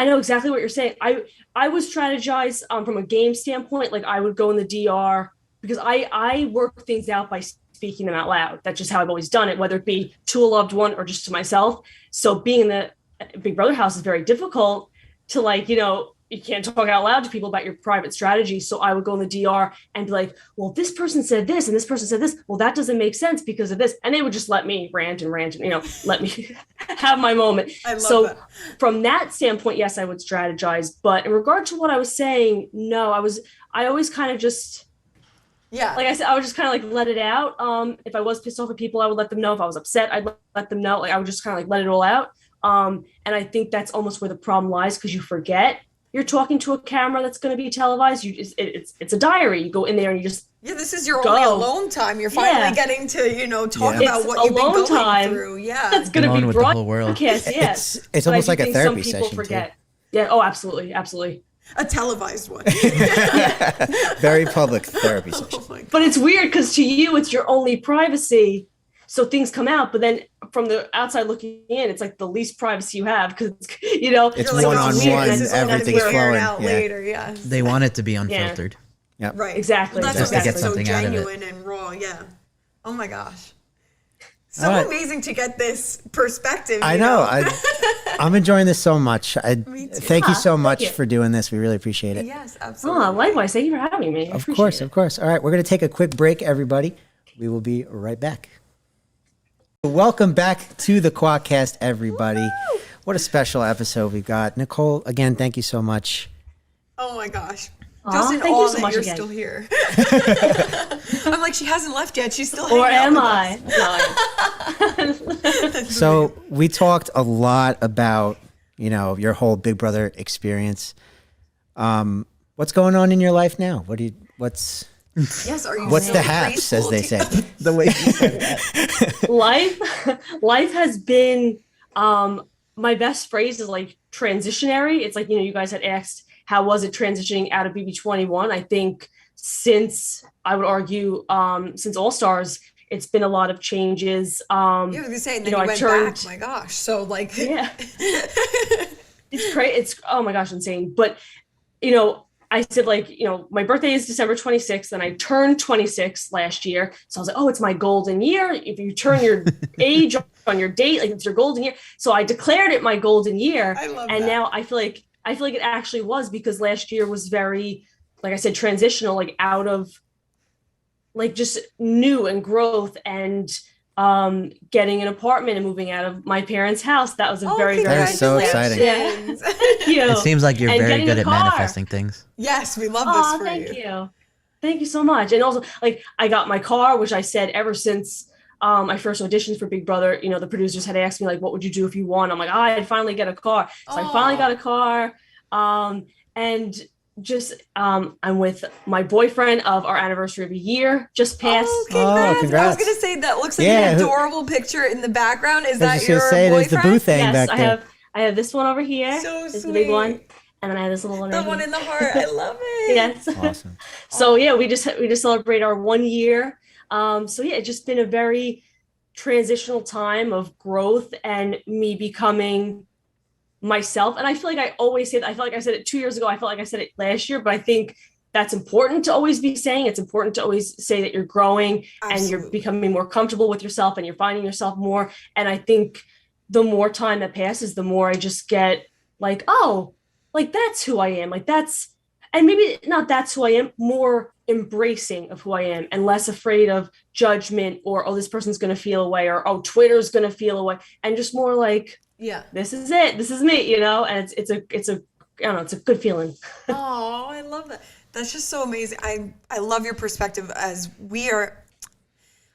know exactly what you're saying. I would strategize from a game standpoint. Like, I would go in the DR because I work things out by speaking them out loud. That's just how I've always done it, whether it be to a loved one or just to myself. So being in the Big Brother house is very difficult to, like, you can't talk out loud to people about your private strategy. So I would go in the DR and be like, well, this person said this and this person said this. Well, that doesn't make sense because of this. And they would just let me rant and let me have my moment. I love that. From that standpoint, yes, I would strategize. But in regard to what I was saying, no, I always kind of just, like I said, I would just kind of like let it out. If I was pissed off at people, I would let them know. If I was upset, I'd let them know. Like, I would just kind of like let it all out. And I think that's almost where the problem lies, because you forget you're talking to a camera that's going to be televised. It's a diary. You go in there and you just this is your only alone time. You're finally getting to talk about what you've been going through. Yeah, that's going to be broadcast. Yes, it's almost like a therapy session. Forget. Too. Yeah. Oh, absolutely. A televised one. Very public therapy session. But it's weird because to you, it's your only privacy. So things come out, but then from the outside looking in, it's like the least privacy you have, because it's one-on-one. Everything is flowing out later. Yeah, they want it to be unfiltered. Yeah, right. Exactly. Well, that's to get something so out of it. genuine and raw. Yeah. Oh my gosh. So amazing to get this perspective. I know. I'm enjoying this so much. Thank you so much for doing this. We really appreciate it. Yes, absolutely. Oh, likewise. Thank you for having me. Of course. All right, we're going to take a quick break, everybody. We will be right back. Welcome back to the TheQuotCast, everybody. Woo! What a special episode we've got. Nicole, again, thank you so much. Oh my gosh. Just in awe that you're still here. I'm like, she hasn't left yet. She's still hanging out with I? So we talked a lot about, your whole Big Brother experience. What's going on in your life now? What's the haps, as they say? The way you said that. Life has been, my best phrase is like transitionary. It's like, you guys had asked, how was it transitioning out of BB21? I think I would argue, since All Stars, it's been a lot of changes. I was gonna say, and then you went back. My gosh, so like, yeah, it's crazy. It's, oh my gosh, insane. But I said, like, my birthday is December 26th, and I turned 26 last year. So I was like, oh, it's my golden year. If you turn your age on your date, like, it's your golden year. So I declared it my golden year. I love and that. Now I feel like it actually was, because last year was very, like I said, transitional, like out of, like, just new and growth and getting an apartment and moving out of my parents' house. That was a very that is so exciting. Yeah. Thank you. It seems like you're very good at manifesting things. Yes, we love this for you. Thank you so much. And also, like, I got my car, which I said ever since my first auditions for Big Brother, you know, the producers had asked me like, what would you do if you won? I'm like, I'd finally get a car. So I finally got a car. And just I'm with my boyfriend of our anniversary of a year just passed. Oh, congrats. I was gonna say that looks like Yeah, an adorable picture in the background. Is that your there's the boyfriend? boo thing Yes, back there. I have this one over here. So This is the big sweet. one. And then I have this little one The right one here. in the heart. I love it. Yes. Awesome. So yeah, we just celebrate our 1 year. So yeah, it's just been a very transitional time of growth and me becoming myself. And I feel like I always say that. I feel like I said it 2 years ago. I felt like I said it last year, but I think that's important to always be saying. It's important to always say that you're growing and you're becoming more comfortable with yourself and you're finding yourself more. And I think the more time that passes, the more I just get like, oh, like that's who I am. Like that's, and maybe not that's who I am, more embracing of who I am and less afraid of judgment or, oh, this person's going to feel away or, oh, Twitter's going to feel away. And just more like, Yeah. this is it. This is me, you know? And it's a, I don't know, it's a good feeling. Oh, I love that. That's just so amazing. I love your perspective as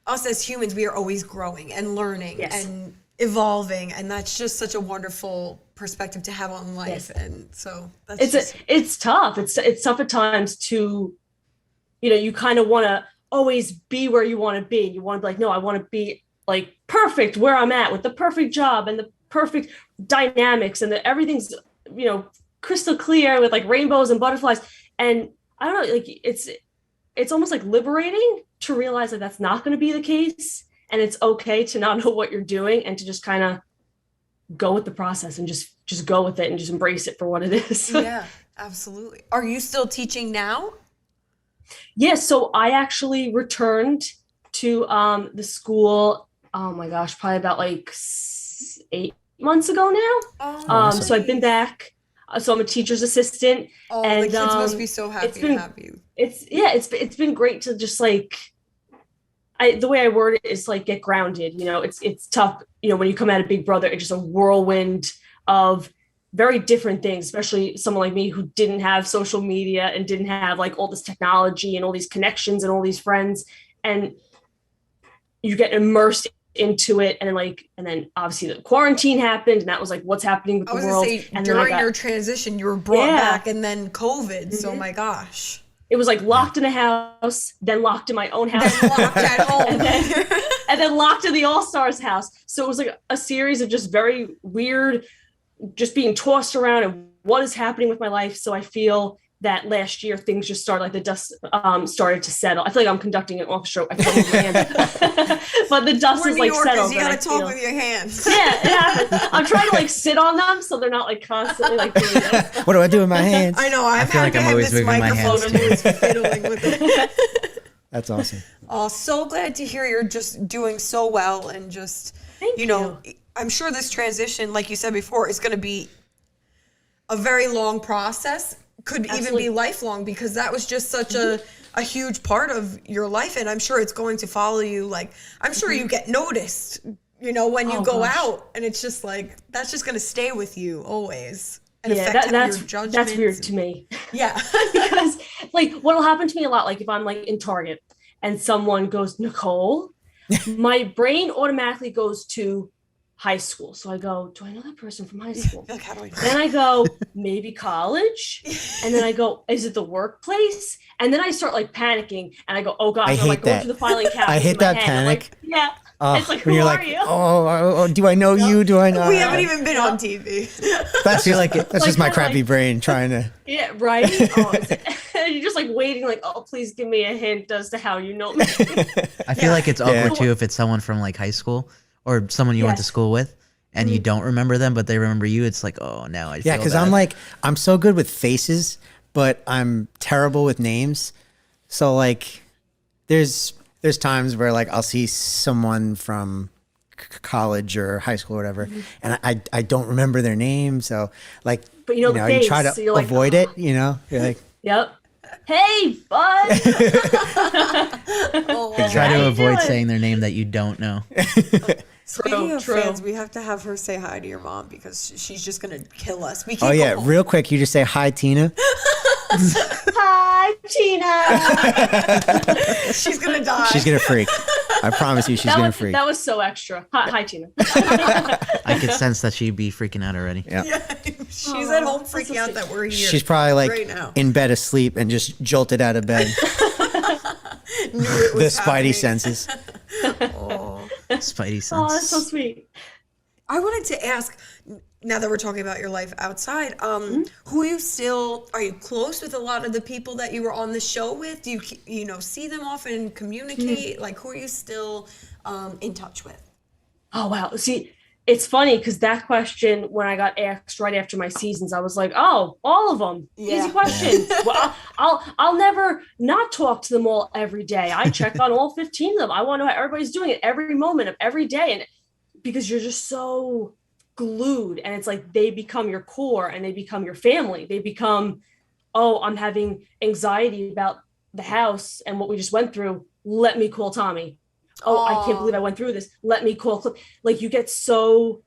us as humans, we are always growing and learning and evolving. And that's just such a wonderful perspective to have on life. Yes. And so that's it's tough. It's tough at times to, you know, you kind of want to always be where you want to be. You want to be like, no, I want to be like perfect where I'm at with the perfect job and the perfect dynamics and everything's, you know, crystal clear with like rainbows and butterflies. And I don't know, like it's almost like liberating to realize that that's not going to be the case. And it's okay to not know what you're doing and to just kind of go with the process and just go with it and just embrace it for what it is. Yeah, absolutely. Are you still teaching now? Yeah, so I actually returned to the school, oh my gosh, probably about like 8 months ago now. So I've been back. So I'm a teacher's assistant. Oh, and the kids must be so happy to have you. It's been great to just like, the way I word it is like get grounded. You know, it's tough. You know, when you come out of Big Brother, it's just a whirlwind of very different things, especially someone like me who didn't have social media and didn't have like all this technology and all these connections and all these friends. And you get immersed into it. And then obviously the quarantine happened and that was like, what's happening with the world. And during your transition, you were brought back and then COVID. So my gosh. It was like locked in a house, then locked in my own house, then locked at home, and then locked in the All-Stars house. So it was like a series of just very weird, just being tossed around and what is happening with my life. So I feel that last year things just started, like the dust started to settle. I feel like I'm conducting an orchestra. I feel like my hands. But the dust is like settled. You gotta talk with your hands. Yeah, I'm trying to like sit on them so they're not like constantly like doing this. What do I do with my hands? I know. I feel like I'm always moving my hands too. Fiddling with it. That's awesome. Oh, so glad to hear you're just doing so well and just, Thank you. I'm sure this transition, like you said before, is going to be a very long process. Could even be lifelong because that was just such a huge part of your life. And I'm sure it's going to follow you. Like, I'm sure you get noticed, you know, when you go out and it's just like, that's just going to stay with you always. And affect your judgments. That's weird to me. Yeah. Because like what'll happen to me a lot, like if I'm like in Target and someone goes, Nicole, my brain automatically goes to high school. So I go, do I know that person from high school? Like, how do I know? Then I go, maybe college. And then I go, is it the workplace? And then I start like panicking and I go, oh gosh, I'm like going through the filing cabinet. I hate that panic. Like, yeah. It's like, when who you're are like, you? oh, do I know you? Do I know? We haven't even been on TV. That's just like that's Like, just my kinda crappy like- brain trying to. Yeah, right. You're just like waiting, like, oh, please give me a hint as to how you know me. I feel like it's awkward too if it's someone from like high school or someone you went to school with and you don't remember them, but they remember you. It's like, oh, now I feel Yeah, because bad. I'm so good with faces, but I'm terrible with names. So like, there's times where like I'll see someone from college or high school or whatever, and I don't remember their name. So like, But you know the you face, try to so you're like, avoid it. You know, you're like, Yep. Hey, bud. Try to avoid doing? saying their name that you don't know. Speaking of True. fans, we have to have her say hi to your mom because she's just gonna kill us. We oh can't yeah, go home. real quick, you just say hi, Tina. Hi, Tina. She's gonna die. She's gonna freak. I promise you she's going to freak. That was so extra. Hi, Tina. I could sense that she'd be freaking out already. Yeah. She's at home freaking out that we're here. She's probably like right now. in bed asleep and just jolted out of bed. The spidey senses. Spidey sense. Oh, that's so sweet. I wanted to ask, now that we're talking about your life outside, who are you close with a lot of the people that you were on the show with? Do you see them often, communicate? Like, who are you still in touch with? Oh, wow. See, it's funny because that question, when I got asked right after my seasons, I was like, oh, all of them. Yeah. Easy question. Well, I'll never not talk to them all every day. I check on all 15 of them. I want to know how everybody's doing it every moment of every day. And because you're just so glued, and it's like they become your core and they become your family. They become, oh, I'm having anxiety about the house and what we just went through. Let me call Tommy. Oh, I can't believe I went through this. Let me call Cliff. Like, you get so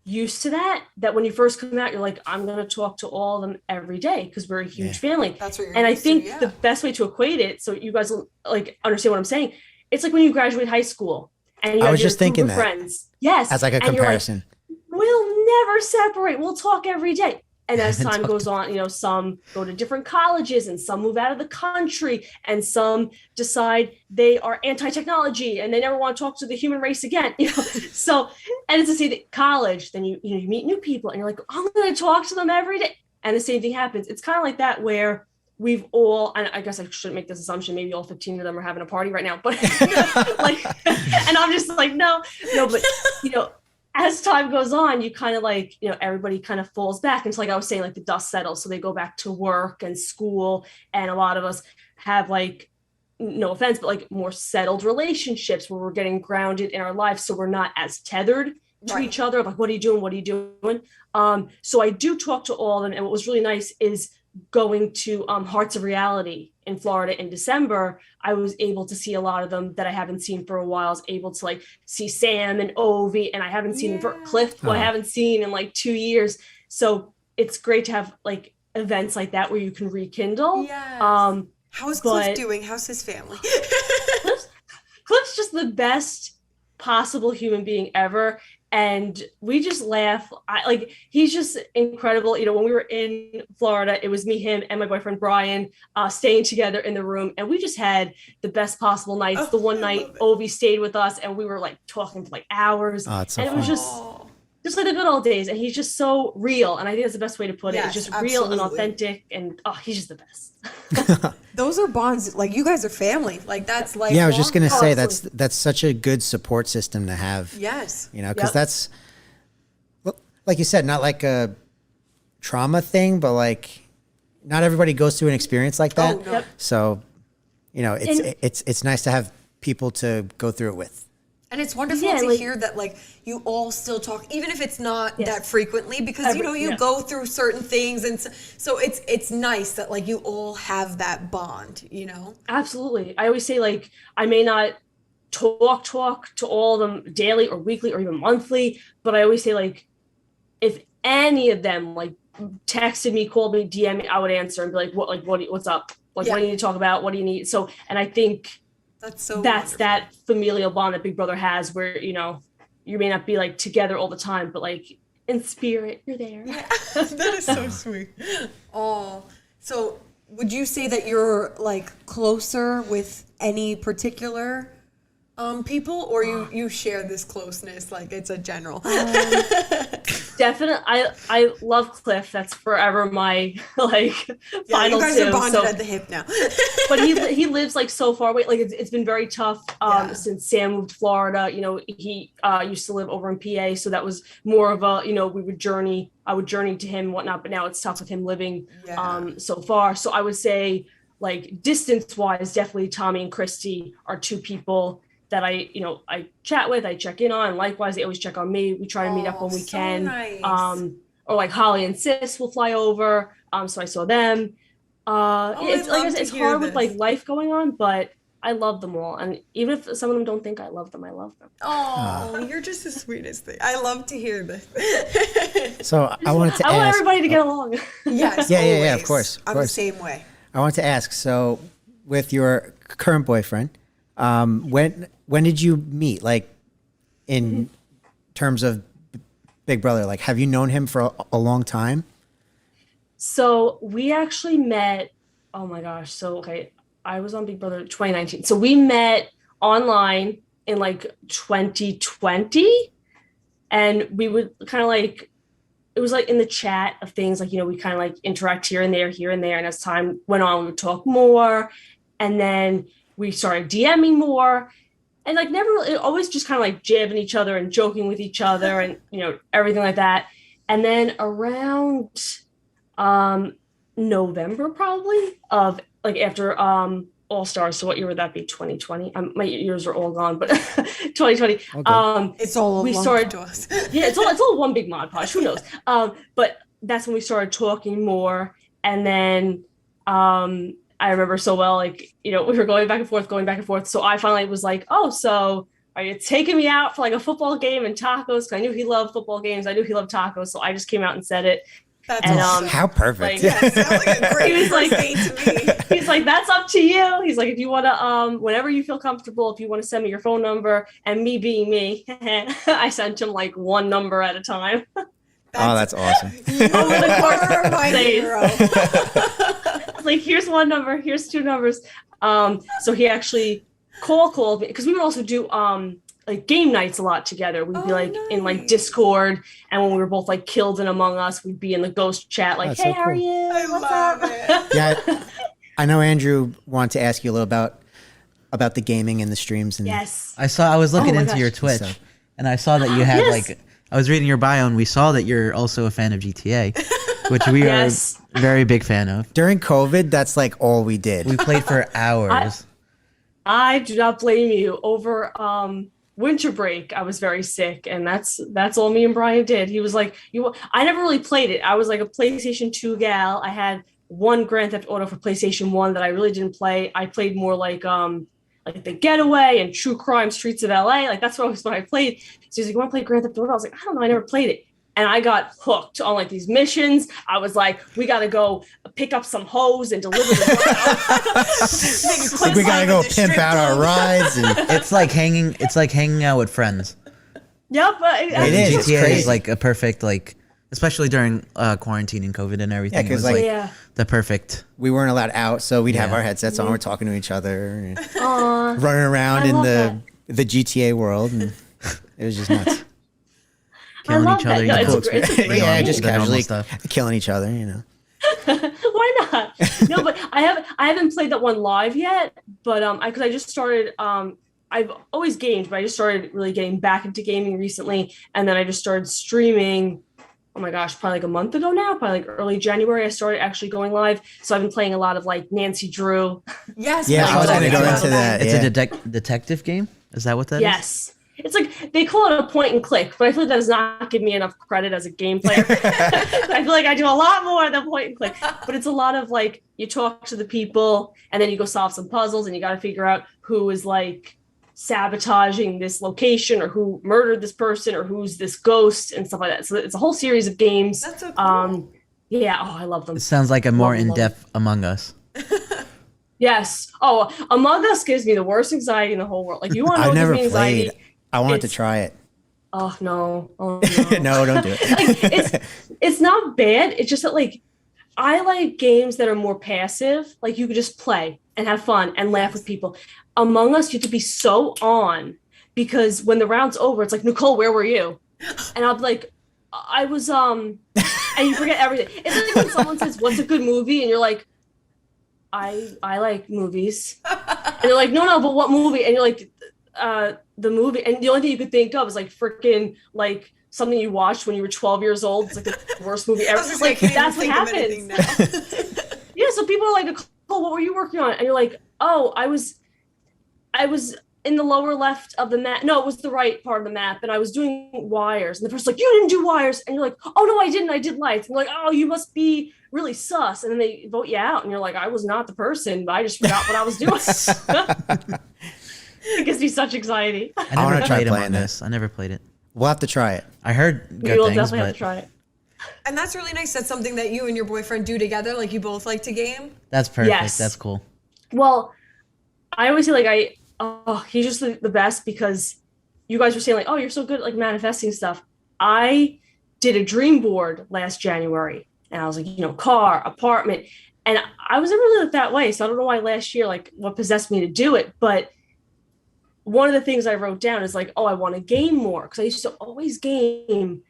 used to that when you first come out, you're like, I'm going to talk to all of them every day because we're a huge family. That's what you're and I think to, the best way to equate it, so you guys will like understand what I'm saying, it's like when you graduate high school and you I have was your just thinking group of that. friends. Yes. As like a comparison. Like, we'll never separate. We'll talk every day. And as time goes on, some go to different colleges and some move out of the country and some decide they are anti-technology and they never want to talk to the human race again. So, and it's the same thing, college, then you meet new people and you're like, I'm going to talk to them every day. And the same thing happens. It's kind of like that where we've all, and I guess I shouldn't make this assumption, maybe all 15 of them are having a party right now, but like, and I'm just like, no, but as time goes on, you kind of like, everybody kind of falls back. And it's like I was saying, like the dust settles. So they go back to work and school. And a lot of us have like, no offense, but like more settled relationships where we're getting grounded in our lives. So we're not as tethered to each other. Like, what are you doing? What are you doing? So I do talk to all of them. And what was really nice is going to Hearts of Reality in Florida in December. I was able to see a lot of them that I haven't seen for a while. I was able to like see Sam and Ovi, and I haven't seen Cliff, who I haven't seen in like 2 years. So it's great to have like events like that where you can rekindle. Yes. How is Cliff doing? How's his family? Cliff's just the best possible human being ever. And we just laugh. He's just incredible. When we were in Florida, it was me, him, and my boyfriend, Brian, staying together in the room. And we just had the best possible nights. The one night Ovi stayed with us and we were like talking for like hours. Oh, it's so and fun. it was just like the good old days. And he's just so real. And I think that's the best way to put it. It's just real and authentic. And he's just the best. Those are bonds. Like, you guys are family. Like, that's lifelong. Yeah, I was just going to say that's such a good support system to have. Yes. Because that's, like you said, not like a trauma thing, but like not everybody goes through an experience like that. No. So, it's nice to have people to go through it with. And it's wonderful to hear that, like, you all still talk, even if it's not that frequently, because, you go through certain things. And so it's nice that, like, you all have that bond, Absolutely. I always say, like, I may not talk to all of them daily or weekly or even monthly, but I always say, like, if any of them, like, texted me, called me, DM me, I would answer and be like, what's up? Like, what do you need to talk about? What do you need? So, and I think that's wonderful. That familial bond that Big Brother has where, you may not be like together all the time, but like in spirit, you're there. Yeah. That is so sweet. Oh, so would you say that you're like closer with any particular people, or you share this closeness, like it's a general? Definitely, I love Cliff. That's forever my like final. You guys are bonded at the hip now. But he lives like so far away. Like it's been very tough since Sam moved to Florida. He used to live over in PA, so that was more of a we would journey. I would journey to him and whatnot. But now it's tough with him living so far. So I would say like distance wise, definitely Tommy and Christy are two people that I chat with, I check in on. Likewise, they always check on me. We try to meet up when we can. Nice. Or like Holly and Sis will fly over. So I saw them. It's hard with like life going on, but I love them all. And even if some of them don't think I love them, I love them. Oh, you're just the sweetest thing. I love to hear this. So I wanted to ask. I want everybody to get along. Yes. Yeah, of course. I'm the same way. I wanted to ask, so with your current boyfriend, When did you meet? Like, in terms of Big Brother, like, have you known him for a long time? So we actually met. Oh my gosh! So okay, I was on Big Brother 2019. So we met online in like 2020, and we would kind of like, it was like in the chat of things, like, we kind of like interact here and there. And as time went on, we would talk more. And then we started DMing more, and like never really, always just kind of like jabbing each other and joking with each other and, everything like that. And then around November, probably, of like after All Stars. So what year would that be? 2020. My years are all gone, but 2020. Okay. It's all we started to us. Yeah, it's all one big Mod Podge. Who knows? But that's when we started talking more, and then I remember so well, like, we were going back and forth. So I finally was like, oh, so are you taking me out for like a football game and tacos? Because I knew he loved football games. I knew he loved tacos. So I just came out and said it. That's and, awesome. How perfect. That sounds like a great date to me. He's like, that's up to you. He's like, if you want to, whenever you feel comfortable, if you want to send me your phone number, and me being me, I sent him like one number at a time. That's awesome. Over the course of my days. hero. Like, here's one number, here's two numbers. So he actually called me, because we would also do like game nights a lot together. We'd be like in like Discord, and when we were both like killed in Among Us, we'd be in the ghost chat, like, That's hey, so how are cool. you? I What's love up? it. Yeah, I know Andrew wanted to ask you a little about the gaming and the streams. And Yes. I was looking my into gosh. your Twitch, So- and I saw that you had Yes. like, I was reading your bio, and we saw that you're also a fan of GTA, which we Yes. are a very big fan of. during COVID, that's like all we did. We played for hours. I do not blame you. Over winter break, I was very sick, and that's all me and Brian did. He was like, I never really played it. I was like a PlayStation 2 gal. I had one Grand Theft Auto for PlayStation 1 that I really didn't play. I played more like The Getaway and True Crime Streets of LA. Like, that's what I played. So he's like, you want to play Grand Theft Auto? I was like, I don't know, I never played it. And I got hooked on like these missions. I was like, we got to go pick up some hoes and deliver them. We gotta go pimp out our rides. And It's like hanging out with friends. Yep. It is. It's GTA crazy. is like a perfect, like, especially during quarantine and COVID and everything. Yeah, it was 'cause, like, Yeah. the perfect. we weren't allowed out, so we'd have Yeah. our headsets on. We're talking to each other, and Aw. running around I in love the GTA world, and it was just nuts. Killing love each other. that. No, you it's know. a great- it's a great Yeah, game. just The normal casually stuff. killing each other, you know. Why not? No, but I haven't played that one live yet. But because I just started. I've always gamed, but I just started really getting back into gaming recently, and then I just started streaming. Oh my gosh, probably like a month ago now, probably like early January. I started actually going live, so I've been playing a lot of like Nancy Drew. Yes. Yeah, I was gonna go into that. It's yeah. a detective game. Is that what that is? Yes. It's like they call it a point and click, but I feel like that does not give me enough credit as a game player. I feel like I do a lot more than point and click, but it's a lot of like, you talk to the people and then you go solve some puzzles, and you got to figure out who is like sabotaging this location, or who murdered this person, or who's this ghost and stuff like that. So it's a whole series of games. That's so cool. Yeah. Oh, I love them. It sounds like a more Love 'em, love 'em. in-depth Among Us. Yes. Oh, Among Us gives me the worst anxiety in the whole world. Like, you want to know I've what gives never me anxiety? played. I wanted to It's- try it. Oh no. Oh no. No, don't do it. Like, it's not bad. It's just that, like, I like games that are more passive. Like, you could just play and have fun and laugh with people. Among Us, you have to be so on, because when the round's over, it's like, Nicole, where were you? And I'll be like, I was and you forget everything. It's like when someone says, what's a good movie? And you're like, I like movies. And they're like, no, but what movie? And you're like, the movie. And the only thing you could think of is like freaking like something you watched when you were 12 years old. It's like the worst movie ever. Like, that's what happens. Yeah, so people are like, Nicole, what were you working on? And you're like, oh, I was in the lower left of the map. No, it was the right part of the map, and I was doing wires. And the person's like, you didn't do wires. And you're like, oh no, I didn't. I did lights. And they're like, oh, you must be really sus. And then they vote you out, and you're like, I was not the person, but I just forgot what I was doing. It gives me such anxiety. I wanna never try played playing Among that. Us. I never played it. We'll have to try it. I heard We good will things, definitely have but to try it. And that's really nice. That's something that you and your boyfriend do together. Like, you both like to game. that's perfect. Yes. That's cool. Well, I always say, like, Oh, he's just the best, because you guys were saying like, oh, you're so good at like manifesting stuff. I did a dream board last January, and I was like, car, apartment, and I was never really like that way. So I don't know why last year, like what possessed me to do it. But one of the things I wrote down is like, oh, I want to game more, because I used to always game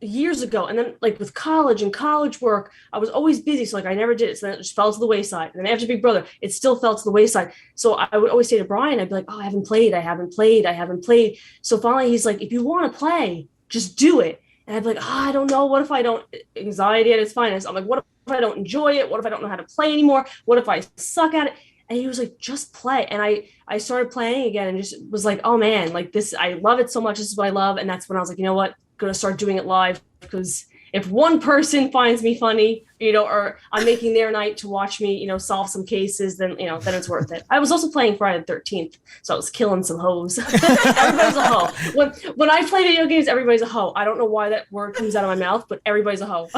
years ago. And then like with college and college work, I was always busy. So like I never did it. So then it just fell to the wayside. And then after Big Brother, it still fell to the wayside. So I would always say to Brian, I'd be like, oh, I haven't played. So finally he's like, if you want to play, just do it. And I'd be like, I don't know. What if I don't? Anxiety at its finest. I'm like, what if I don't enjoy it? What if I don't know how to play anymore? What if I suck at it? And he was like, just play. And I started playing again, and just was like, oh man, like this, I love it so much. This is what I love. And that's when I was like, you know what? Going to start doing it live, because if one person finds me funny, or I'm making their night to watch me, solve some cases, then then it's worth it. I was also playing Friday the 13th, so I was killing some hoes. Everybody's a hoe. When I play video games, everybody's a hoe. I don't know why that word comes out of my mouth, but everybody's a hoe.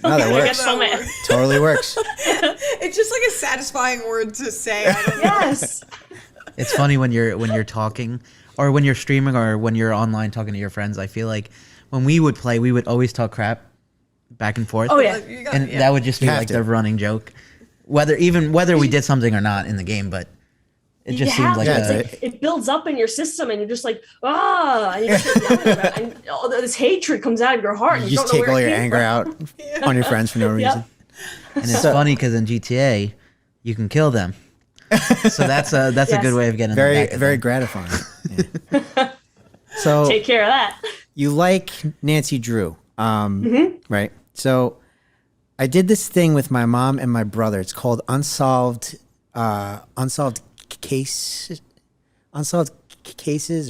No, that works. So mad. Totally works. It's just like a satisfying word to say. I don't know. Yes. It's funny when you're talking, or when you're streaming, or when you're online talking to your friends. I feel like when we would play, we would always talk crap back and forth. Oh yeah. And that would just be like the running joke, whether we did something or not in the game, but it just seemed like it builds up in your system, and you're just like, and you just yelling about it, and all this hatred comes out of your heart. You and just don't know take where all it your came anger from. out on your friends for no reason. And it's funny because in GTA you can kill them, so that's a good way of getting very them back very gratifying. Yeah. So Take care of that. you like Nancy Drew, right? So I did this thing with my mom and my brother. It's called unsolved cases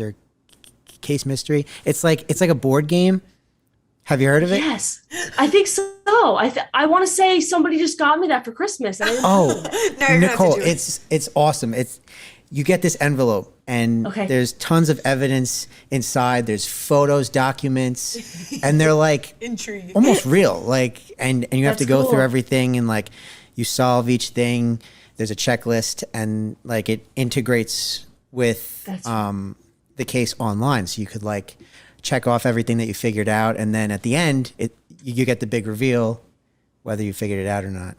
or case mystery. It's like a board game. Have you heard of it? Yes, I think so. I want to say somebody just got me that for Christmas. And I didn't Oh, Now you're gonna have to Nicole, do it. it's awesome. You get this envelope, and there's tons of evidence inside. There's photos, documents, and they're like Intriguing. almost real. Like, and you have That's to go cool. through everything, and like you solve each thing. There's a checklist, and like it integrates with the case online, so you could like check off everything that you figured out, and then at the end, you get the big reveal, whether you figured it out or not.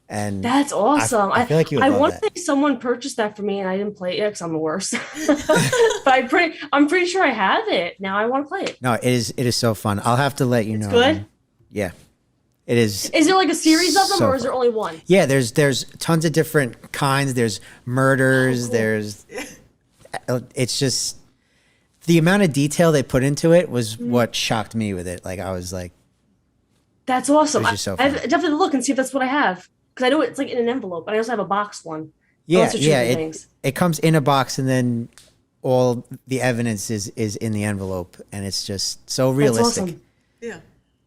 And That's awesome. I feel like you would I love want that. to say someone purchased that for me, and I didn't play it yet because I'm the worst. But I'm pretty sure I have it. Now I want to play it. No, it is so fun. I'll have to let you know. Good? Yeah. It is. Is there like a series of them, So or is there fun. only one? Yeah, there's tons of different kinds. There's murders, there's it's just the amount of detail they put into it was what shocked me with it. Like I was like, That's awesome. It was just so I fun. definitely look and see if that's what I have, because I know it's like in an envelope, but I also have a box one. yeah, Those are two yeah. different things. It comes in a box, and then all the evidence is in the envelope, and it's just so That's realistic. awesome. Yeah.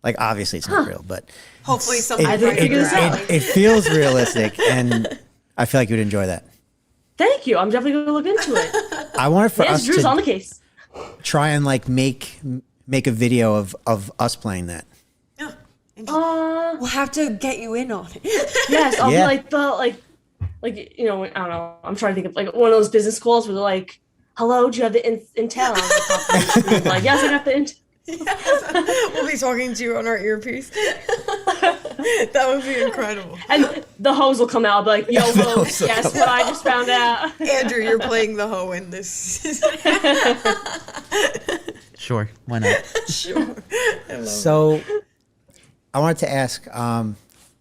Like obviously it's not real, but Hopefully somebody I didn't finds figure it this out. out. it feels realistic, and I feel like you'd enjoy that. Thank you. I'm definitely going to look into it. I wanted for Yes, us Drew's to on the case. try and like make a video of us playing that. Yeah. Uh, We'll have to get you in on it. yes, I'll Yeah. be like like I don't know. I'm trying to think of like one of those business calls where they're like, "Hello, do you have the intel?" I'm like, "Yes, I got the intel." We'll be talking to you on our earpiece. That would be incredible. And the hose will come out, I'll be like, "Yo, hose, guess what I just found out." Andrew, you're playing the hoe in this. Sure, why not? Sure. So I wanted to ask.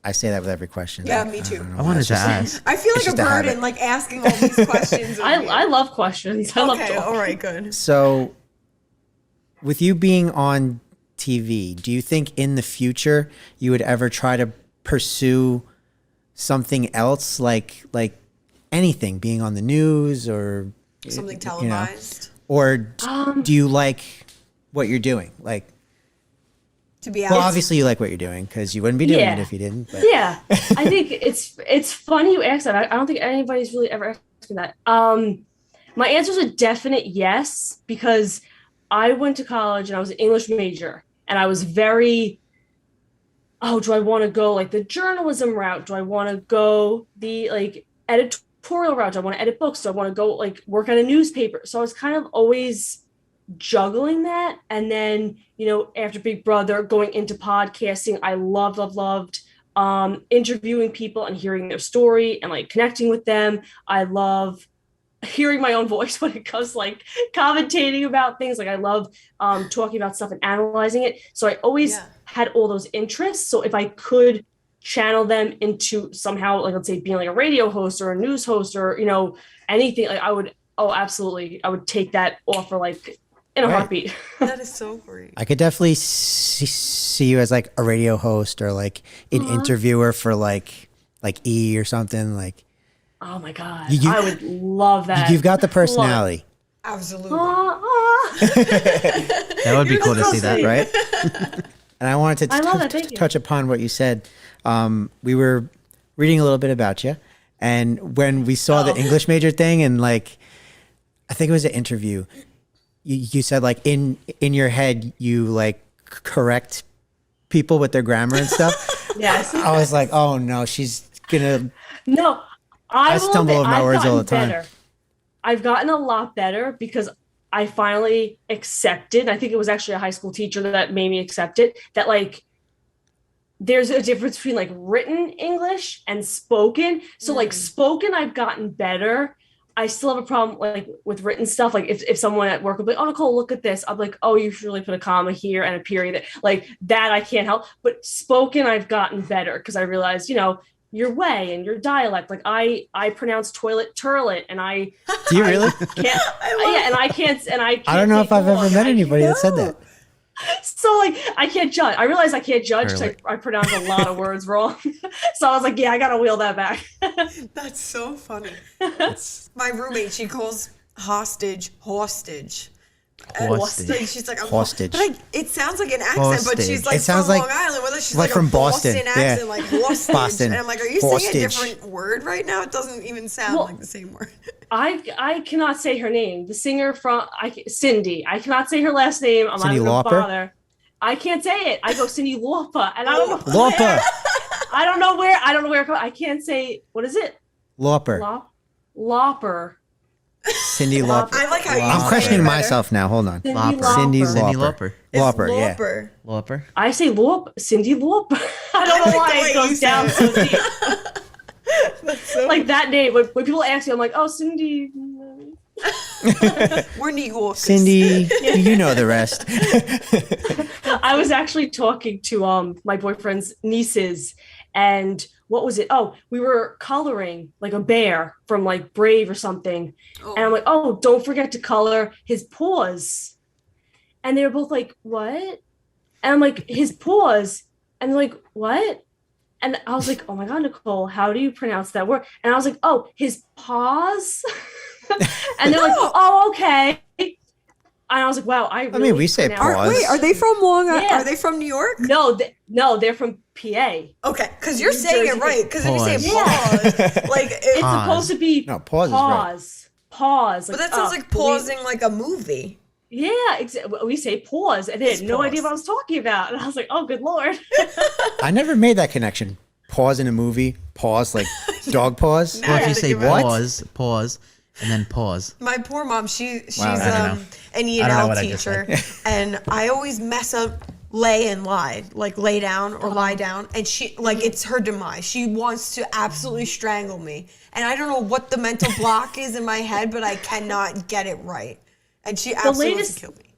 I say that with every question. Yeah, me too. I wanted to ask. I feel It's like a just a habit. burden, like asking all these questions. of you. I love questions. I love Okay, talking. all right, good. So, with you being on TV, do you think in the future you would ever try to pursue something else, like anything, being on the news or Something you know, televised or do you like what you're doing? Like, to be well, out. obviously you like what you're doing because you wouldn't be doing it Yeah. if you didn't. But Yeah, I think it's funny you asked that. I don't think anybody's really ever asked me that. My answer is a definite yes, because I went to college and I was an English major, and I was very, do I want to go like the journalism route? Do I want to go the like editorial editorial route? Do I want to edit books? Do I want to go like work on a newspaper? So I was kind of always juggling that. And then, after Big Brother, going into podcasting, I loved interviewing people and hearing their story and like connecting with them. I love hearing my own voice when it comes to like commentating about things. Like I love talking about stuff and analyzing it. So I always had all those interests. So if I could channel them into somehow, like, let's say being like a radio host or a news host or, anything, like I would, absolutely. I would take that offer like in a heartbeat. That is so great. I could definitely see you as like a radio host or like an interviewer for like E! Or something like. Oh my God. I would love that. You've got the personality. Absolutely. That would be cool to see that, right? And I wanted to touch upon what you said. We were reading a little bit about you, and when we saw the English major thing, and like, I think it was an interview, you said like in your head you like correct people with their grammar and stuff. Yes. I was like, oh no, she's gonna. No, I stumble over my words all the time. Better. I've gotten a lot better because I finally accepted. I think it was actually a high school teacher that made me accept it. That like, there's a difference between like written English and spoken. So like spoken, I've gotten better. I still have a problem like with written stuff. Like if someone at work would be like, oh, Nicole, look at this. I'm like, oh, you should really put a comma here and a period. Like that I can't help. But spoken, I've gotten better because I realized, your way and your dialect. Like I pronounce toilet turlet, and I do you really? Can't, and I can't. I don't know if I've ever met anybody that said that. So like I can't judge. I realize I can't judge because I pronounce a lot of words wrong. So I was like, yeah, I gotta wheel that back. That's so funny. My roommate, she calls hostage. Hostage. She's like, hostage. But it sounds like an accent, but she's like from Long Island. Whether she's like from a Boston accent, yeah. like hostage. Boston. And I'm like, are you saying a different word right now? It doesn't even sound like the same word. I cannot say her name. The singer from Cindy. I cannot say her last name. I'm Cindy not Lauper? gonna bother. I can't say it. I go Cindy Lauper, and I don't know. Lauper. I don't know where. I can't say. What is it? Lauper. Lauper. Cindy Lauper. I like how you I'm say questioning it better. myself now. Hold on. Cindy Cindy Lauper. Lauper. It's Lauper, yeah. Lauper. Lauper. I say Cindy Lauper. I don't know why it goes down so deep. That's so Like that name. When people ask me, I'm like, oh, Cindy. We're New Yorkers. Cindy, you know the rest. I was actually talking to my boyfriend's nieces, and what was it? Oh, we were coloring like a bear from like Brave or something. And I'm like, oh, don't forget to color his paws. And they were both like, what? And I'm like, his paws. And they're like, what? And I was like, oh my God, Nicole, how do you pronounce that word? And I was like, oh, his paws. And they're like, oh, okay. And I was like, wow, I mean, we say pause. Wait, are they from Long Island? Are they from New York? No, they're from PA. Okay, because you're saying it right. Because if you say pause, like it's supposed to be pause. Is right. Pause. But that sounds like pausing like a movie. Yeah, we say pause, and they had no idea what I was talking about. And I was like, oh, good Lord. I never made that connection. Pause in a movie, pause like dog pause. Well, if you say what? pause, and then pause. My poor mom, she's an E&L teacher, and I always mess up lay and lie, like lay down or lie down, and she like it's her demise. She wants to absolutely strangle me, and I don't know what the mental block is in my head, but I cannot get it right, and she absolutely wants to kill me.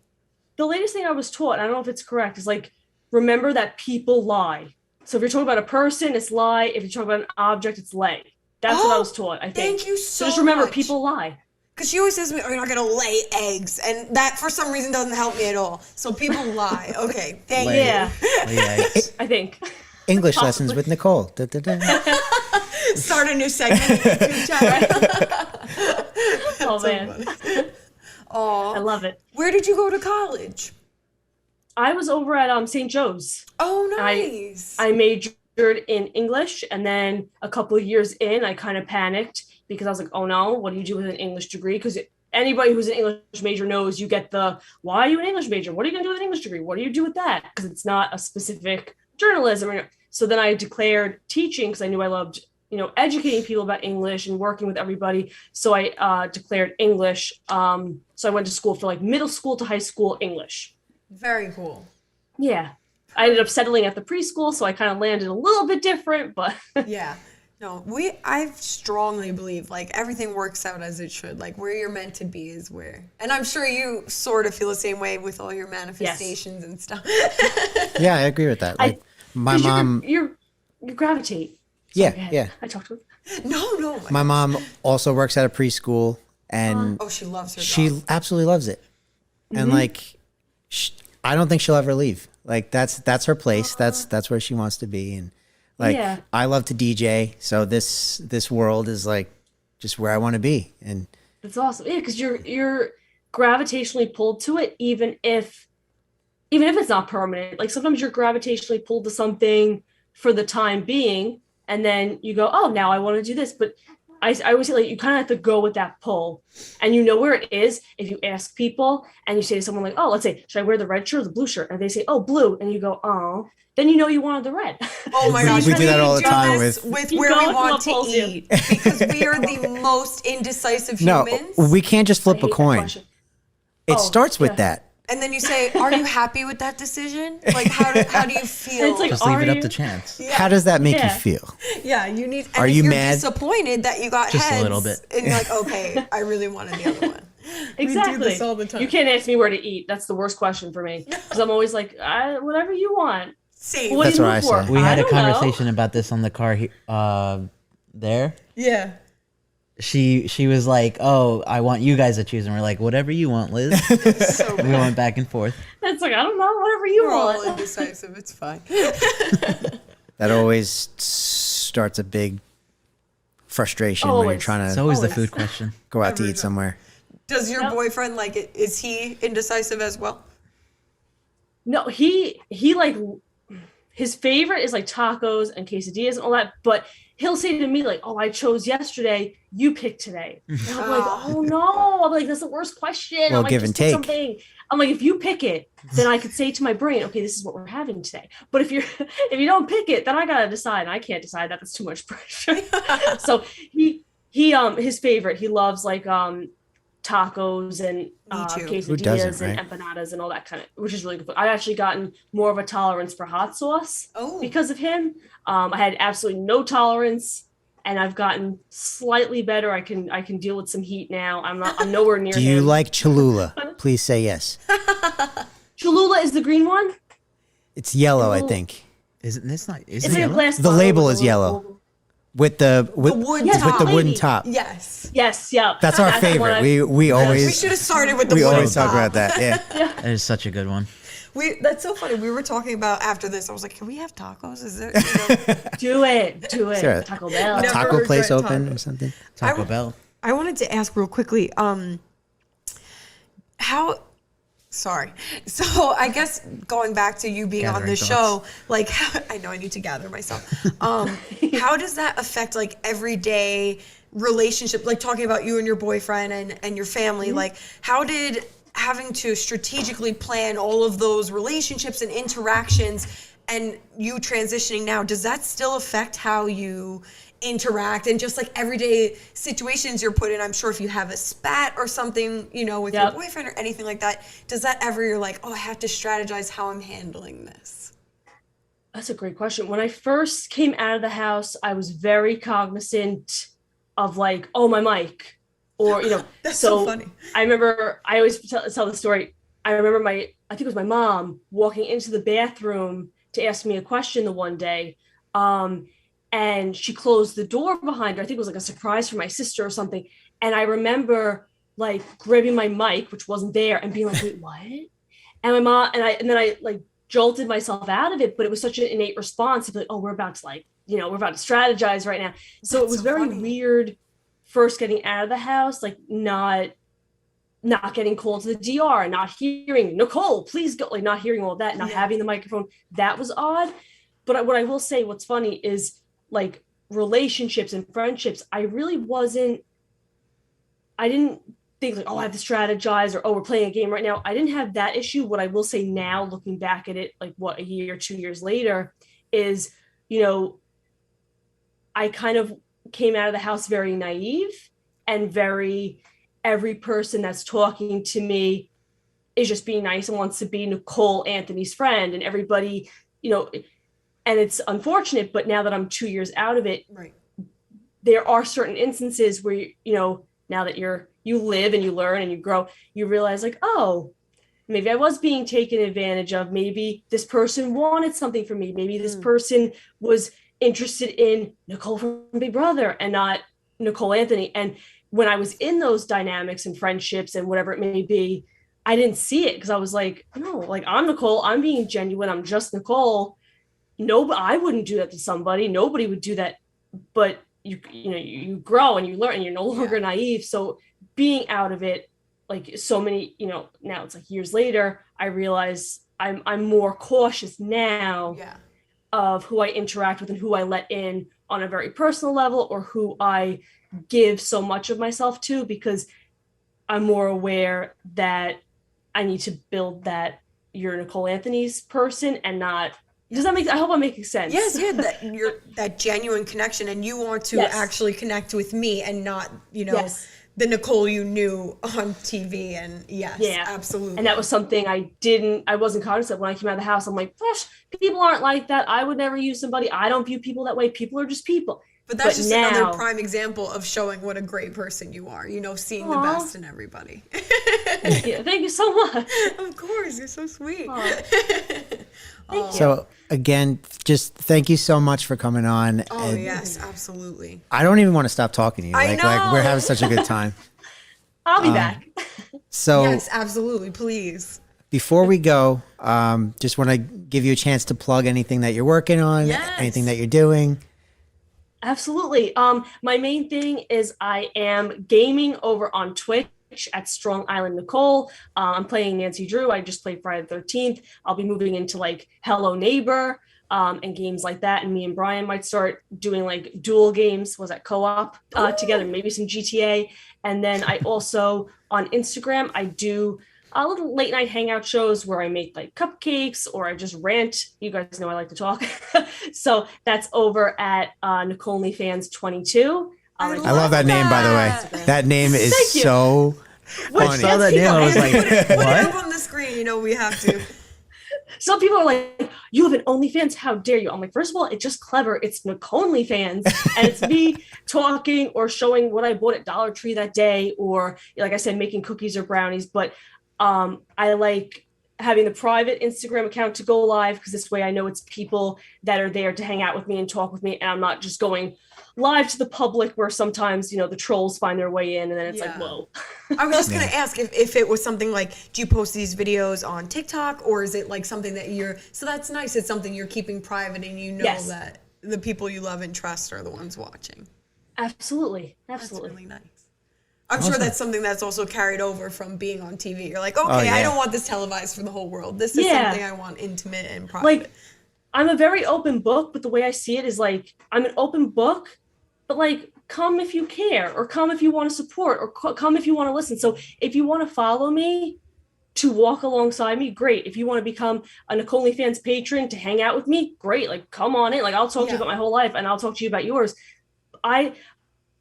The latest thing I was taught, I don't know if it's correct, is like remember that people lie. So if you're talking about a person, it's lie. If you're talking about an object, it's lay. That's what I was taught, I think. Thank you so just remember, much. People lie. Because she always says to me, oh, you're not going to lay eggs. And that, for some reason, doesn't help me at all. So people lie. Okay, thank you. Yeah, Lay eggs. I think. English lessons with Nicole. Da, da, da. Start a new segment. YouTube channel. Oh, man. Aw. I love it. Where did you go to college? I was over at St. Joe's. Oh, nice. I majored in English, and then a couple of years in, I kind of panicked because I was like, oh no, what do you do with an English degree? Because anybody who's an English major knows you get the, why are you an English major? What are you going to do with an English degree? What do you do with that? Because it's not a specific journalism. So then I declared teaching because I knew I loved educating people about English and working with everybody. So I declared English. So I went to school for like middle school to high school English. Very cool. Yeah. I ended up settling at the preschool, so I kind of landed a little bit different, but Yeah. No, I strongly believe like everything works out as it should. Like where you're meant to be is where. And I'm sure you sort of feel the same way with all your manifestations and stuff. Yeah, I agree with that. Like my mom, you gravitate. yeah. I talked to her. No. My mom also works at a preschool, and Oh, she loves her she job. absolutely loves it. And like, I don't think she'll ever leave. Like that's her place. That's where she wants to be. And like, I love to DJ, so this world is like just where I want to be. And That's awesome. Yeah, because you're gravitationally pulled to it, even if it's not permanent. Like sometimes you're gravitationally pulled to something for the time being, and then you go, oh, now I want to do this. But I always say, like, you kind of have to go with that pull, and you know where it is if you ask people and you say to someone like, oh, let's say, should I wear the red shirt or the blue shirt? And they say, oh, blue. And you go, oh, then you know you wanted the red. Oh my gosh, we do that all the time with You where go we with want to what pulls you. eat because we are the most indecisive no, humans. we can't just flip I a hate that coin. question. It starts with yeah. that. And then you say, "Are you happy with that decision? Like, how do you feel?" It's like, Just leave it Are up you- to chance. Yeah. How does that make you Yeah. feel? Yeah, you need. And Are if you you're mad? disappointed that you got Just a heads, little bit. and you're like, okay, I really wanted the other one. Exactly. We do this all the time. You can't ask me where to eat. That's the worst question for me because I'm always like, whatever you want. Same. What do That's you what move I for? say. We had a don't know. conversation about this on the car there. Yeah. She was like, "Oh, I want you guys to choose," and we're like, "Whatever you want, Liz." So We went back and forth. It's like, I don't know, whatever you we're all want. indecisive. It's fine. That always starts a big frustration when you're Always. trying It's to always the Always. food question. go out to Every eat time. somewhere. Does your Yep. boyfriend like it? Is he indecisive as well? No, he like his favorite is like tacos and quesadillas and all that, but he'll say to me like, "Oh, I chose yesterday. You pick today." And I'm like, "Oh no!" I'm like, "That's the worst question." Well, I'm like, give "Just and pick take. something." I'm like, "If you pick it, then I could say to my brain, okay, this is what we're having today." But if if you don't pick it, then I gotta decide. And I can't decide that. That's too much pressure. So he his favorite. He loves like tacos and too. Who doesn't, quesadillas and right? empanadas and all that kind of, which is really good. I've actually gotten more of a tolerance for hot sauce Oh. because of him. I had absolutely no tolerance, and I've gotten slightly better. I can deal with some heat now. I'm nowhere near Do you him. like Cholula? Please say yes. Cholula is the green one? It's yellow, I Cholula. think. Isn't this not? It's Isn't like it a yellow? glass The bottle label with is a little yellow. logo. With the wood Yes, top. with the wooden lady. top. Yes. Yes, yeah. That's our the one favorite. I- We We always should have started with the we wooden always talk top. about that. Yeah. That is such a good one. That's so funny. We were talking about after this. I was like, "Can we have tacos? Is there?" Do it. Sure. Taco Bell. Never Taco place regret open tacos. or something. Taco Bell. I wanted to ask real quickly. Sorry. So I guess going back to you being on Gathering the show, thoughts. like I know I need to gather myself. How does that affect like everyday relationship? Like talking about you and your boyfriend and your family. Like how did having to strategically plan all of those relationships and interactions and you transitioning now, does that still affect how you interact and just like everyday situations you're put in? I'm sure if you have a spat or something, with your Yep. boyfriend or anything like that, does that ever you're like, oh, I have to strategize how I'm handling this? That's a great question. When I first came out of the house, I was very cognizant of like, oh, my mic, or That's so funny. I remember I always tell the story. I remember I think it was my mom walking into the bathroom to ask me a question the one day, and she closed the door behind her. I think it was like a surprise for my sister or something. And I remember like grabbing my mic, which wasn't there, and being like, wait, what? And my mom and then I like jolted myself out of it, but it was such an innate response to be like, oh, we're about to we're about to strategize right now. So it That's was so very funny. weird first getting out of the house, like not getting called to the DR, not hearing Nicole, please go, like not hearing all that, not Yeah. having the microphone. That was odd. But what I will say, what's funny is like relationships and friendships, I didn't think like, oh, I have to strategize, or, oh, we're playing a game right now. I didn't have that issue. What I will say now, looking back at it, like what, a year, 2 years later, is, I I kind of came out of the house very naive and every person that's talking to me is just being nice and wants to be Nicole Anthony's friend, and everybody, and it's unfortunate, but now that I'm 2 years out of it, right, there are certain instances where, now that you live and you learn and you grow, you realize like, oh, maybe I was being taken advantage of. Maybe this person wanted something from me. Maybe this person was interested in Nicole from Big Brother and not Nicole Anthony. And when I was in those dynamics and friendships and whatever it may be, I didn't see it because I was like, no, like I'm Nicole, I'm being genuine. I'm just Nicole. No, I wouldn't do that to somebody. Nobody would do that. But you grow and you learn and you're no longer naive. So being out of it, like so many, now it's like years later, I realize I'm more cautious now of who I interact with and who I let in on a very personal level or who I give so much of myself to, because I'm more aware that I need to build that you're Nicole Anthony's person and not. Does that I hope I'm making sense. Yes, you're that genuine connection, and you want to actually connect with me and not, the Nicole you knew on TV. And absolutely. And that was something I wasn't conscious of when I came out of the house. I'm like, gosh, people aren't like that. I would never use somebody. I don't view people that way. People are just people. But that's just another prime example of showing what a great person you are, seeing the best in everybody. Thank you so much. Of course, you're so sweet. So again, just thank you so much for coming on. Oh, yes, absolutely. I don't even want to stop talking to you. I know. Like we're having such a good time. I'll be back. So yes, absolutely, please. Before we go, just want to give you a chance to plug anything that you're working on, anything that you're doing. Absolutely. My main thing is I am gaming over on Twitch at Strong Island Nicole. I'm playing Nancy Drew. I just played Friday the 13th. I'll be moving into like Hello Neighbor and games like that. And me and Brian might start doing like dual games. Was that co-op together? Maybe some GTA. And then I also on Instagram, I do a little late night hangout shows where I make like cupcakes or I just rant. You guys know I like to talk. So that's over at Nicole Fans 22. I love that name, by the way. That name is so funny. I saw that name. I was like, what? Up on the screen, we have to. Some people are like, you have an OnlyFans? How dare you? I'm like, first of all, it's just clever. It's Nicole Fans. And it's me talking or showing what I bought at Dollar Tree that day. Or like I said, making cookies or brownies. But I like having the private Instagram account to go live because this way I know it's people that are there to hang out with me and talk with me. And I'm not just going live to the public where sometimes, the trolls find their way in and then it's like, whoa. I was just going to ask if it was something like, do you post these videos on TikTok or is it like something that so that's nice. It's something you're keeping private and that the people you love and trust are the ones watching. Absolutely. That's really nice. I'm sure that's something that's also carried over from being on TV. You're like, okay, I don't want this televised for the whole world. This is something I want intimate and private. Like, I'm a very open book, but the way I see it is like, I'm an open book, but like, come if you care, or come if you want to support, or come if you want to listen. So if you want to follow me to walk alongside me, great. If you want to become a Nicole Fans patron to hang out with me, great. Like, come on in. Like, I'll talk to you about my whole life and I'll talk to you about yours. I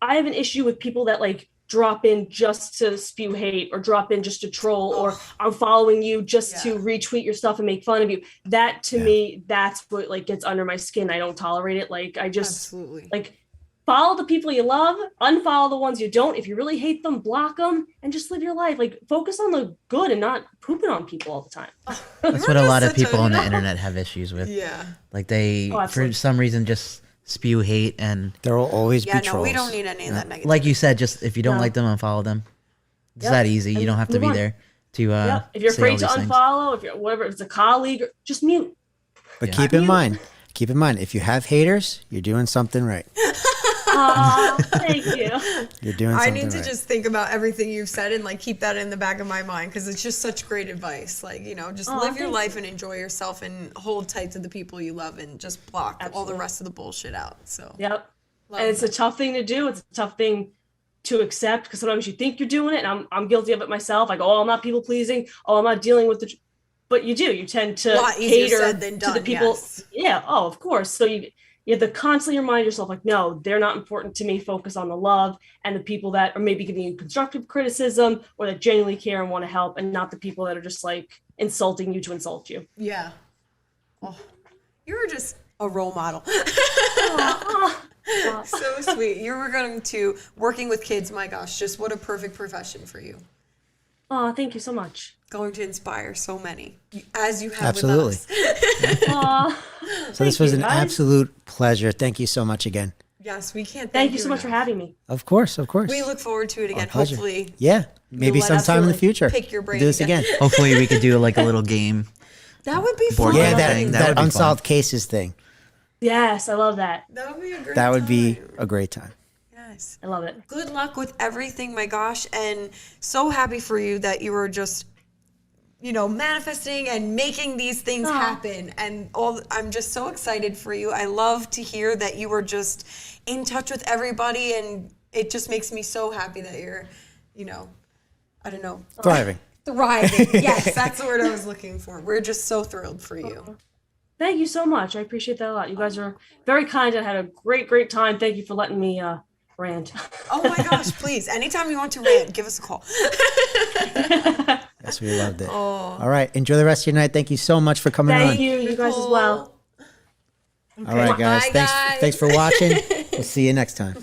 have an issue with people that like, drop in just to spew hate or drop in just to troll or I'm following you just to retweet your stuff and make fun of you. That to me, that's what like gets under my skin. I don't tolerate it. Like I just like follow the people you love, unfollow the ones you don't. If you really hate them, block them and just live your life. Like focus on the good and not pooping on people all the time. That's what a lot of people on the internet have issues with. Yeah. Like they, for some reason, just spew hate and there will always be trolls. No, we don't need any of that negativity. Like you said, just if you don't like them, unfollow them. It's that easy. You don't have to be there to if you're say afraid to all these unfollow, if you're whatever, if it's a colleague, just mute. But keep in mind, if you have haters, you're doing something right. Thank you. You're doing something right. I need to just think about everything you've said and like keep that in the back of my mind because it's just such great advice. Like, just live your life and enjoy yourself and hold tight to the people you love and just block all the rest of the bullshit out. So and it's a tough thing to do. It's a tough thing to accept because sometimes you think you're doing it, and I'm guilty of it myself. I go, I'm not people pleasing. I'm not dealing with but you do. You tend to cater to the people. Yes. Yeah. Oh, of course. So you you have to constantly remind yourself, like, no, they're not important to me. Focus on the love and the people that are maybe giving you constructive criticism or that genuinely care and want to help, and not the people that are just like insulting you to insult you. Yeah. Oh, you're just a role model. So sweet. You were going to working with kids. My gosh, just what a perfect profession for you. Oh, thank you so much. Going to inspire so many, as you have Absolutely. with us. Aw, So this was you, an guys. absolute pleasure. Thank you so much again. Yes, we can't Thank you so much for having me. Of course, of course. We look forward to it again. pleasure. Hopefully, Yeah, maybe let us sometime in the absolutely future. pick your brain Do this again. again. Hopefully, we could do like a little game. that would be Board fun. Yeah, game that, thing. That that would be unsolved fun. cases thing. Yes, I love that. That would be a great That would be time. a great time. Yes. I love it. Good luck with everything, my gosh, and so happy for you that you were just, manifesting and making these things happen. And I'm just so excited for you. I love to hear that you were just in touch with everybody, and it just makes me so happy that you're, I don't know, Thriving. thriving. Yes, that's the word I was looking for. We're just so thrilled for you. Thank you so much. I appreciate that a lot. You guys are very kind. I had a great, great time. Thank you for letting me rant. Oh my gosh, please. Anytime you want to rant, give us a call. Yes, we loved it. All right. Enjoy the rest of your night. Thank you so much for coming on. Thank you. You guys as well. All right, guys. Bye, Thanks, guys. thanks for watching. We'll see you next time.